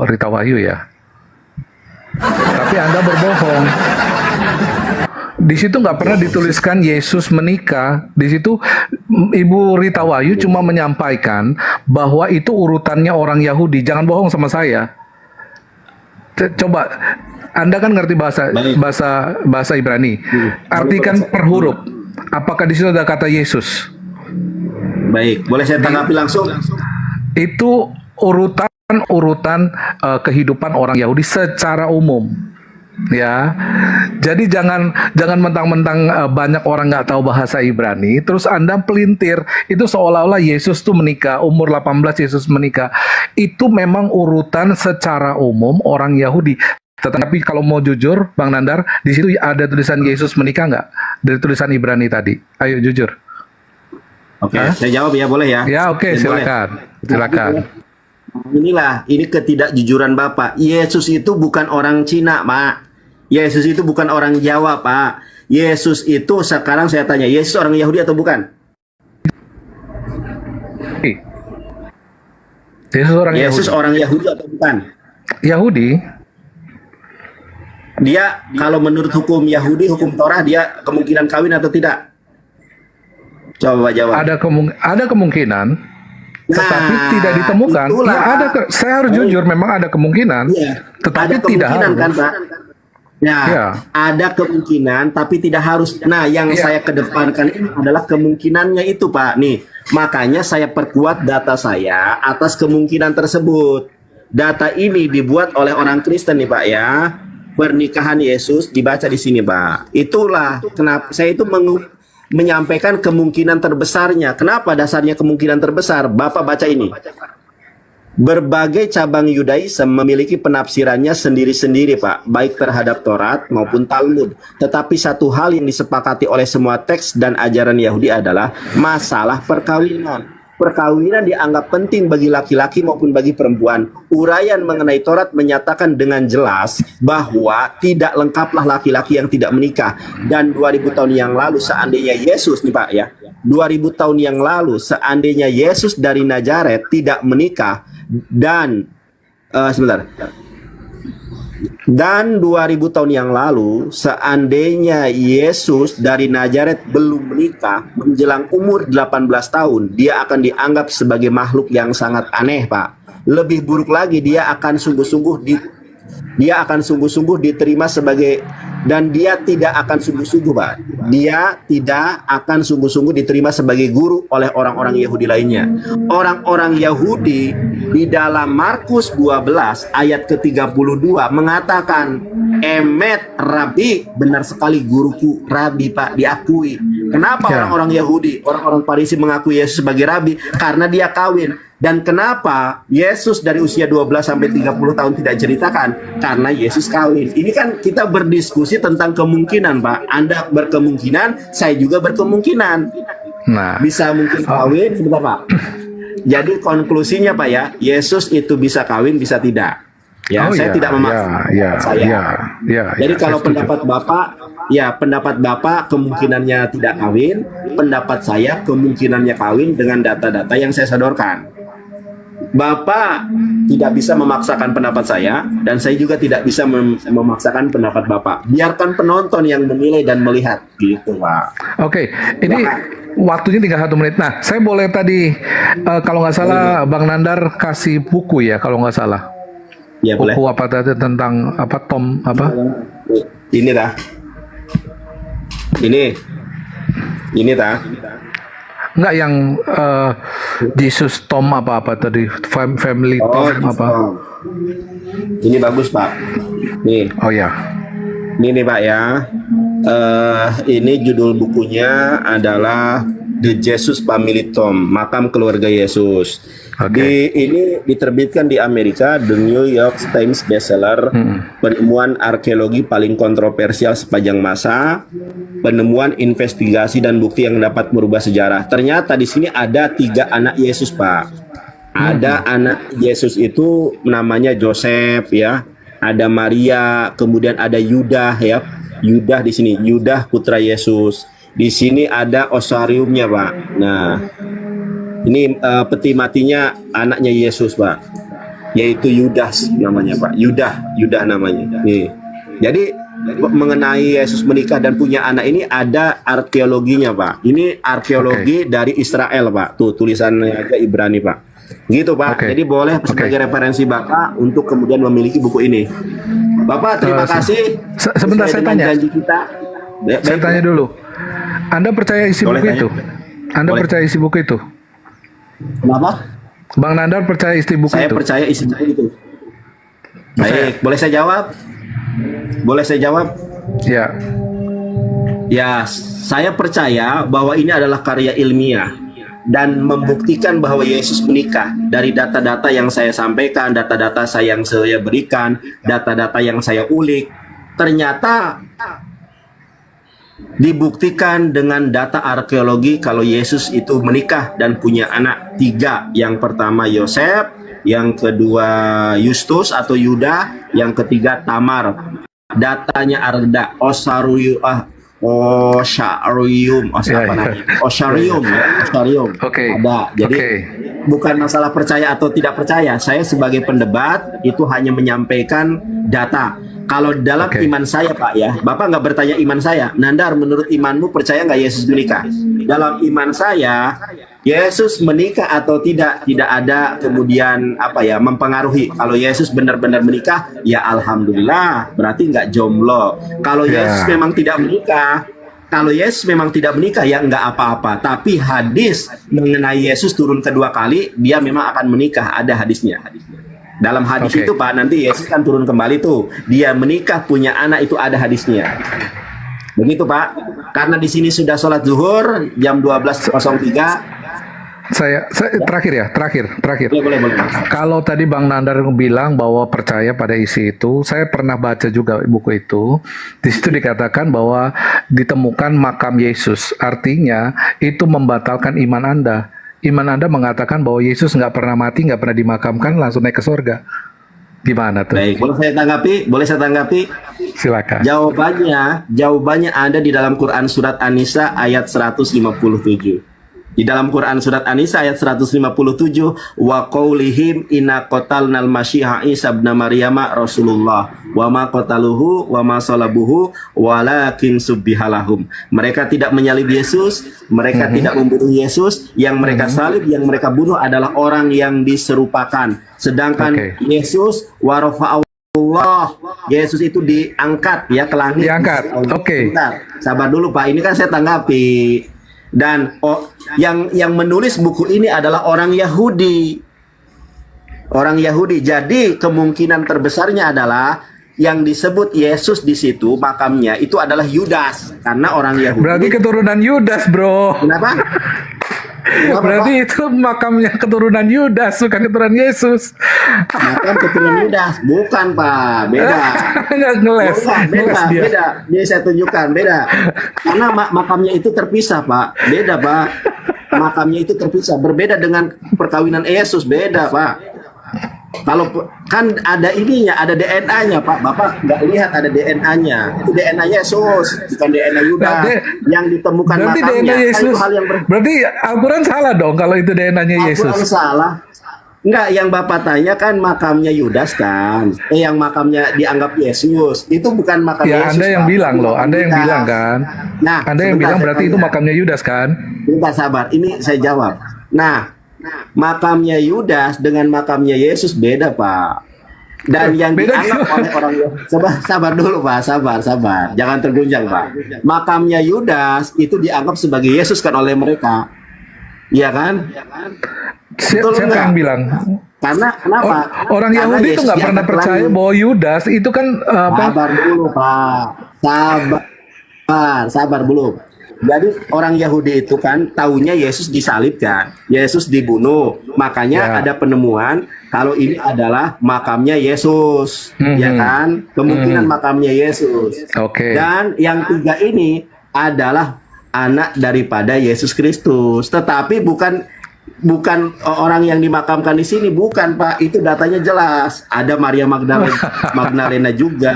Rita Wahyu ya. Tapi Anda berbohong. Di situ nggak pernah dituliskan Yesus menikah. Di situ Ibu Rita Wahyu cuma menyampaikan bahwa itu urutannya orang Yahudi. Jangan bohong sama saya. Coba, Anda kan ngerti bahasa Ibrani. Artikan per huruf. Apakah di situ ada kata Yesus? Baik, boleh saya tanggapi langsung? Itu urutan kehidupan orang Yahudi secara umum. Ya, jadi jangan mentang-mentang banyak orang nggak tahu bahasa Ibrani, terus Anda pelintir itu seolah-olah Yesus tuh menikah umur 18, Yesus menikah. Itu memang urutan secara umum orang Yahudi. Tetapi kalau mau jujur, Bang Nandar, di situ ada tulisan Yesus menikah nggak dari tulisan Ibrani tadi? Ayo jujur. Oke, saya jawab ya, boleh ya? Ya, oke, silakan. Ini ketidakjujuran Bapak. Yesus itu bukan orang Cina, Pak. Yesus itu bukan orang Jawa, Pak. Yesus itu, sekarang saya tanya, Yesus orang Yahudi atau bukan? Yesus orang Yahudi atau bukan? Yahudi. Dia kalau menurut hukum Yahudi, hukum Torah, dia kemungkinan kawin atau tidak? Coba jawab. Ada kemungkinan, tetapi tidak ditemukan. Ya, saya harus jujur, memang ada kemungkinan, tetapi ada tidak harus. Kan, Pak? Ada kemungkinan, tapi tidak harus. Nah, yang saya kedepankan ini adalah kemungkinannya itu, Pak. Nih, makanya saya perkuat data saya atas kemungkinan tersebut. Data ini dibuat oleh orang Kristen nih, Pak ya. Pernikahan Yesus dibaca di sini, Pak. Itulah kenapa saya itu menyampaikan kemungkinan terbesarnya. Kenapa dasarnya kemungkinan terbesar? Bapak baca ini. Berbagai cabang Yudaisme memiliki penafsirannya sendiri-sendiri, Pak, baik terhadap Taurat maupun Talmud. Tetapi satu hal yang disepakati oleh semua teks dan ajaran Yahudi adalah masalah perkawinan. Perkawinan dianggap penting bagi laki-laki maupun bagi perempuan. Uraian mengenai Taurat menyatakan dengan jelas bahwa tidak lengkaplah laki-laki yang tidak menikah. Dan 2000 tahun yang lalu seandainya Yesus nih, Pak ya, 2000 tahun yang lalu seandainya Yesus dari Nazaret tidak menikah dan dan 2000 tahun yang lalu seandainya Yesus dari Nazaret belum menikah menjelang umur 18 tahun, dia akan dianggap sebagai makhluk yang sangat aneh, Pak. Lebih buruk lagi, dia akan sungguh-sungguh diterima sebagai, dan dia tidak akan sungguh-sungguh, Pak. Dia tidak akan sungguh-sungguh diterima sebagai guru oleh orang-orang Yahudi lainnya. Orang-orang Yahudi di dalam Markus 12 ayat ke-32 mengatakan, "Emet Rabi, benar sekali guruku, Rabi, Pak, diakui." Kenapa orang-orang Yahudi, orang-orang Farisi mengakui Yesus sebagai Rabi? Karena dia kawin. Dan kenapa Yesus dari usia 12 sampai 30 tahun tidak ceritakan? Karena Yesus kawin. Ini kan kita berdiskusi tentang kemungkinan, Pak. Anda berkemungkinan, saya juga berkemungkinan. Nah, Bisa mungkin kawin, sebentar Pak. Jadi konklusinya Pak ya, Yesus itu bisa kawin, bisa tidak. Ya, saya tidak memaksa saya. Jadi kalau pendapat Bapak kemungkinannya tidak kawin, pendapat saya kemungkinannya kawin dengan data-data yang saya sodorkan. Bapak tidak bisa memaksakan pendapat saya, dan saya juga tidak bisa memaksakan pendapat Bapak. Biarkan penonton yang menilai dan melihat, gitu Pak. Oke, ini waktunya tinggal 1 menit. Nah, saya boleh tadi kalau nggak salah Bang Nandar kasih buku ya, kalau nggak salah. Ya boleh. Buku apa tadi tentang apa Tom apa? Ini dah. Ini dah. Enggak yang Jesus Tom apa tadi family Tom apa? Ini bagus Pak. Nih. Oh ya. Ini nih Pak ya. Ini judul bukunya adalah The Jesus Family Tomb, Makam Keluarga Yesus. Ini diterbitkan di Amerika, The New York Times bestseller, penemuan arkeologi paling kontroversial sepanjang masa, penemuan investigasi dan bukti yang dapat merubah sejarah. Ternyata di sini ada 3 anak Yesus Pak. Ada anak Yesus itu namanya Joseph ya, ada Maria, kemudian ada Yudah ya. Yudah di sini, Yudah putra Yesus. Di sini ada osariumnya Pak. Nah, ini peti matinya anaknya Yesus Pak, yaitu Yudas namanya Pak. Yudah namanya. Nih. Jadi mengenai Yesus menikah dan punya anak ini ada arkeologinya Pak. Ini arkeologi dari Israel Pak. Tuh tulisannya agak Ibrani Pak. Gitu Pak. Jadi boleh sebagai referensi Bapak untuk kemudian memiliki buku ini. Bapak terima kasih. Sebentar saya tanya. Janji kita. Saya tanya dulu. Anda percaya isi buku itu? Anda percaya isi buku itu? Kenapa? Bang Nandar percaya isi buku itu? Saya percaya isi buku itu. Baik, boleh saya jawab? Boleh saya jawab? Ya. Ya, saya percaya bahwa ini adalah karya ilmiah dan membuktikan bahwa Yesus menikah. Dari data-data yang saya sampaikan, data-data yang saya berikan, data-data yang saya ulik, ternyata dibuktikan dengan data arkeologi kalau Yesus itu menikah dan punya anak 3. Yang pertama Yosef, yang kedua Yustus atau Yuda, yang ketiga Tamar. Datanya ada Osarium, Osarium. Ada. Jadi bukan masalah percaya atau tidak percaya. Saya sebagai pendebat itu hanya menyampaikan data. Kalau dalam iman saya Pak ya, Bapak nggak bertanya iman saya. Nandar, menurut imanmu percaya nggak Yesus menikah? Dalam iman saya, Yesus menikah atau tidak ada kemudian mempengaruhi. Kalau Yesus benar-benar menikah, ya alhamdulillah, berarti nggak jomblo. Kalau Yesus memang tidak menikah, ya nggak apa-apa. Tapi hadis mengenai Yesus turun kedua kali, dia memang akan menikah. Ada hadisnya. Dalam hadis itu Pak, nanti Yesus kan turun kembali tuh. Dia menikah, punya anak, itu ada hadisnya. Begitu Pak. Karena di sini sudah sholat zuhur jam 12.03. Saya terakhir. Boleh. Kalau tadi Bang Nandar bilang bahwa percaya pada isi itu, saya pernah baca juga buku itu. Di situ dikatakan bahwa ditemukan makam Yesus. Artinya itu membatalkan iman Anda. Iman Anda mengatakan bahwa Yesus nggak pernah mati, nggak pernah dimakamkan, langsung naik ke surga. Gimana tuh? Baik, boleh saya tanggapi? Silakan. Jawabannya ada di dalam Quran surat An-Nisa ayat 157. Di dalam Quran surat An-Nisa ayat 157, wa qaulihim inna qatalnal masyiha Isa ibn Maryam Rasulullah wa ma qataluhu wa ma salabuhu walakin subbihalahum. Mereka tidak menyalib Yesus, mereka tidak membunuh Yesus, yang mereka salib, yang mereka bunuh adalah orang yang diserupakan. Sedangkan Yesus warafa'ullah, Yesus itu diangkat ya ke langit. Diangkat. Sabar dulu Pak, ini kan saya tanggapi. Dan yang menulis buku ini adalah orang Yahudi. Jadi kemungkinan terbesarnya adalah yang disebut Yesus di situ makamnya itu adalah Yudas, karena orang Yahudi. Berarti keturunan Yudas, bro. Kenapa? Berarti itu makamnya keturunan Yudas, bukan keturunan Yesus. Makam keturunan Yudas, bukan Pak, beda. Nggak ngeles, Beda. dia. Ini saya tunjukkan, beda. Karena makamnya itu terpisah Pak, beda Pak. Makamnya itu terpisah, berbeda dengan perkawinan Yesus, beda Pak. Kalau kan ada ininya, ada DNA-nya Pak. Bapak nggak lihat ada DNA-nya. Itu DNA Yesus, bukan DNA Yudas yang ditemukan Berarti makamnya. DNA Yesus. Itu hal yang Berarti Al-Quran salah dong kalau itu DNA-nya Yesus. Al-Quran salah. Enggak, yang Bapak tanya kan makamnya Yudas kan. Yang makamnya dianggap Yesus. Itu bukan makam Ya, Yesus. Anda yang Pak. bilang loh, Anda yang Bukan. bilang kan. Nah, Anda yang sebentar, bilang saya berarti itu tanya. makamnya Yudas kan. Bentar sabar, ini saya jawab. Nah, makamnya Yudas dengan makamnya Yesus beda Pak. Dan yang Beda dianggap gimana? oleh orang sabar dulu Pak, sabar, jangan tergunjang Pak. Makamnya Yudas itu dianggap sebagai Yesus kan oleh mereka, iya kan? Betul Siapa nggak? yang bilang? Karena kenapa? Orang Karena Yahudi itu Yesus nggak pernah diangkat percaya lagi. bahwa Yudas itu kan apa? Sabar dulu Pak, sabar belum. Jadi orang Yahudi itu kan taunya Yesus disalibkan, Yesus dibunuh, makanya Ya. ada penemuan kalau ini adalah makamnya Yesus, ya kan? Kemungkinan makamnya Yesus. Oke. Dan yang tiga ini adalah anak daripada Yesus Kristus, tetapi bukan orang yang dimakamkan di sini, bukan Pak. Itu datanya jelas. Ada Maria Magdalena juga.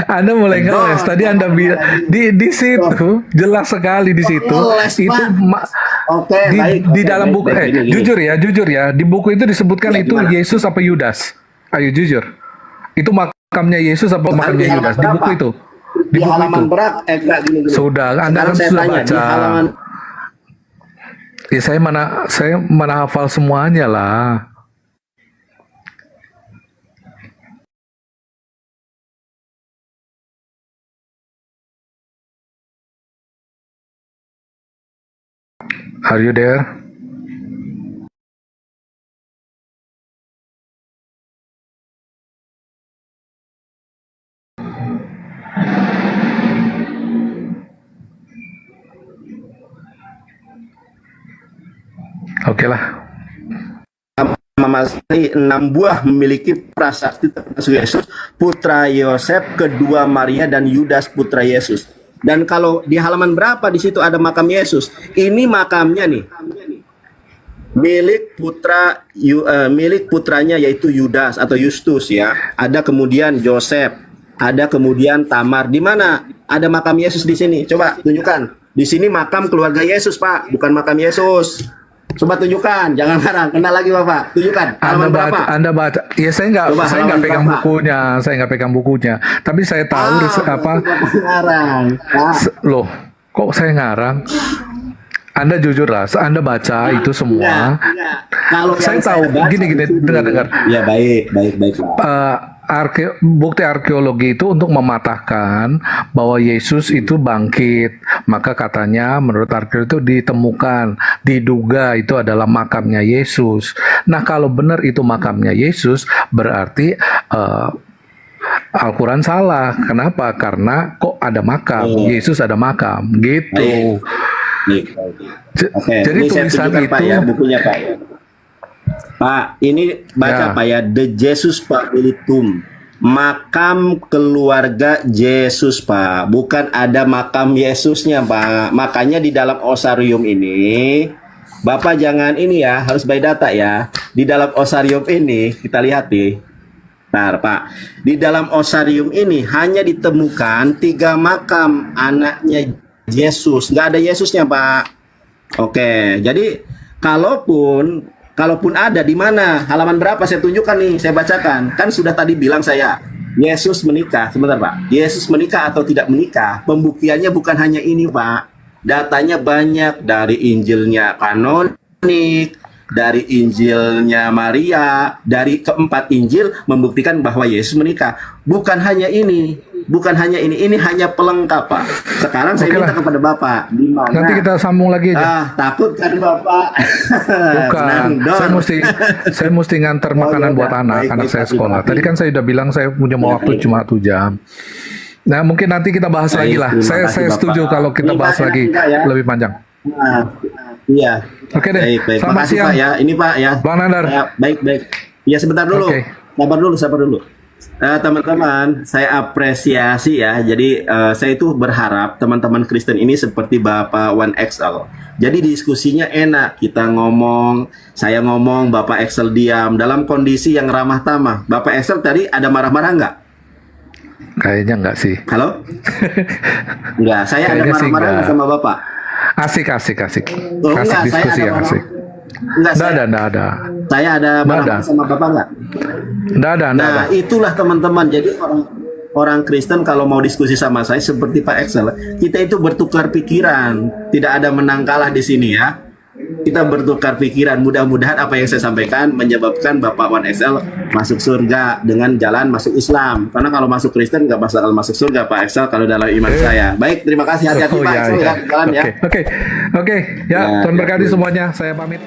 Anda mulai ngeles. Tadi Anda bilang di situ jelas sekali di situ. Ngeles, Itu Pak. Oke, baik. di Oke, dalam baik, buku. baik. Gini. Jujur ya. Di buku itu disebutkan Ya, itu gimana? Yesus apa Yudas? Ayo jujur. Itu makamnya Yesus apa makamnya Di Yudas? Di halaman buku berapa? itu. Di halaman berat, enggak gini. Sudah, Anda Sekarang kan saya sudah tanya, baca. di halaman Ya saya mana hafal semuanya lah. Are you there? Oke lah. Masih 6 buah memiliki prasasti termasuk Yesus, putra Yosef, kedua Maria dan Yudas putra Yesus. Dan kalau di halaman berapa di situ ada makam Yesus? Ini makamnya nih. Milik putranya yaitu Yudas atau Justus ya. Ada kemudian Joseph, ada kemudian Tamar. Di mana ada makam Yesus di sini? Coba tunjukkan. Di sini makam keluarga Yesus, Pak, bukan makam Yesus. Coba tunjukkan, jangan ngarang. Kena lagi Bapak. Tunjukkan halaman berapa? Anda baca. Ya saya nggak pegang berapa? bukunya. Saya nggak pegang bukunya. Tapi saya tahu apa. Ngarang. Loh, kok saya ngarang? Anda jujur lah. Anda baca itu semua. Enggak. Kalau Saya yang tahu. baca Gini. itu Dengar. Ya baik. Bukti arkeologi itu untuk mematahkan bahwa Yesus itu bangkit. Maka katanya menurut arkeologi itu ditemukan, diduga itu adalah makamnya Yesus. Nah kalau benar itu makamnya Yesus, berarti Al-Quran salah. Kenapa? Karena kok ada makam, Yesus ada makam, gitu. Oke, Jadi ini saya tulisan tunjukkan, itu, Pak, ya, bukunya Pak. Pak, ini baca Ya. Pak ya, The Jesus Papilitum, makam keluarga Yesus Pak, bukan ada makam Yesusnya Pak. Makanya di dalam osarium ini, Bapak jangan ini ya, harus by data ya. Di dalam osarium ini kita lihat nih. Bentar, Pak. Di dalam osarium ini hanya ditemukan 3 makam anaknya Yesus, nggak ada Yesusnya Pak. Oke, jadi kalaupun ada di mana, halaman berapa saya tunjukkan nih, saya bacakan. Kan sudah tadi bilang saya, Yesus menikah. Sebentar Pak, Yesus menikah atau tidak menikah, pembuktiannya bukan hanya ini Pak. Datanya banyak, dari Injilnya kanonik, dari Injilnya Maria, dari keempat Injil membuktikan bahwa Yesus menikah. Bukan hanya ini, ini hanya pelengkap Pak. Sekarang saya minta kepada Bapak, di mana? nanti kita sambung lagi aja. Takut kan Bapak? Bukan, saya mesti nganter makanan buat anak saya sekolah. Tadi kan saya udah bilang saya punya waktu cuma 1 jam. Nah mungkin nanti kita bahas lagi lah. Terima Saya kasih, setuju Bapak. kalau kita Ini bahas banyak lagi juga ya. lebih panjang. Nah, Iya. Oke deh. Baik, baik. Selamat Makasih siang. Pak ya. Ini Pak ya. Bang Nandar. Ya, baik, baik. Ya sebentar dulu. Oke. Sabar dulu. Teman-teman, saya apresiasi ya. Jadi saya itu berharap teman-teman Kristen ini seperti Bapak One XL. Jadi diskusinya enak. Kita ngomong, saya ngomong, Bapak XL diam dalam kondisi yang ramah tamah. Bapak XL tadi ada marah-marah nggak? Kayaknya enggak sih. Halo? Enggak, saya ada Kayaknya sih marah-marah nggak nggak. sama Bapak? Asik. Oh, Asik enggak, saya diskusi ada yang marah. asik. Enggak, Nggak ada. saya ada marah-marah ada. sama Bapak nggak? Nggak ada. Nah, itulah teman-teman. Jadi orang Kristen kalau mau diskusi sama saya seperti Pak Excel, kita itu bertukar pikiran. Tidak ada menang kalah di sini ya. Kita bertukar pikiran. Mudah-mudahan apa yang saya sampaikan menyebabkan Bapak One XL masuk surga dengan jalan masuk Islam. Karena kalau masuk Kristen nggak bakal masuk surga Pak Excel kalau dalam iman saya. Baik, terima kasih. Hati-hati Pak Excel ya, jalan ya. Oke. Ya, Tuhan berkati semuanya. Saya pamit.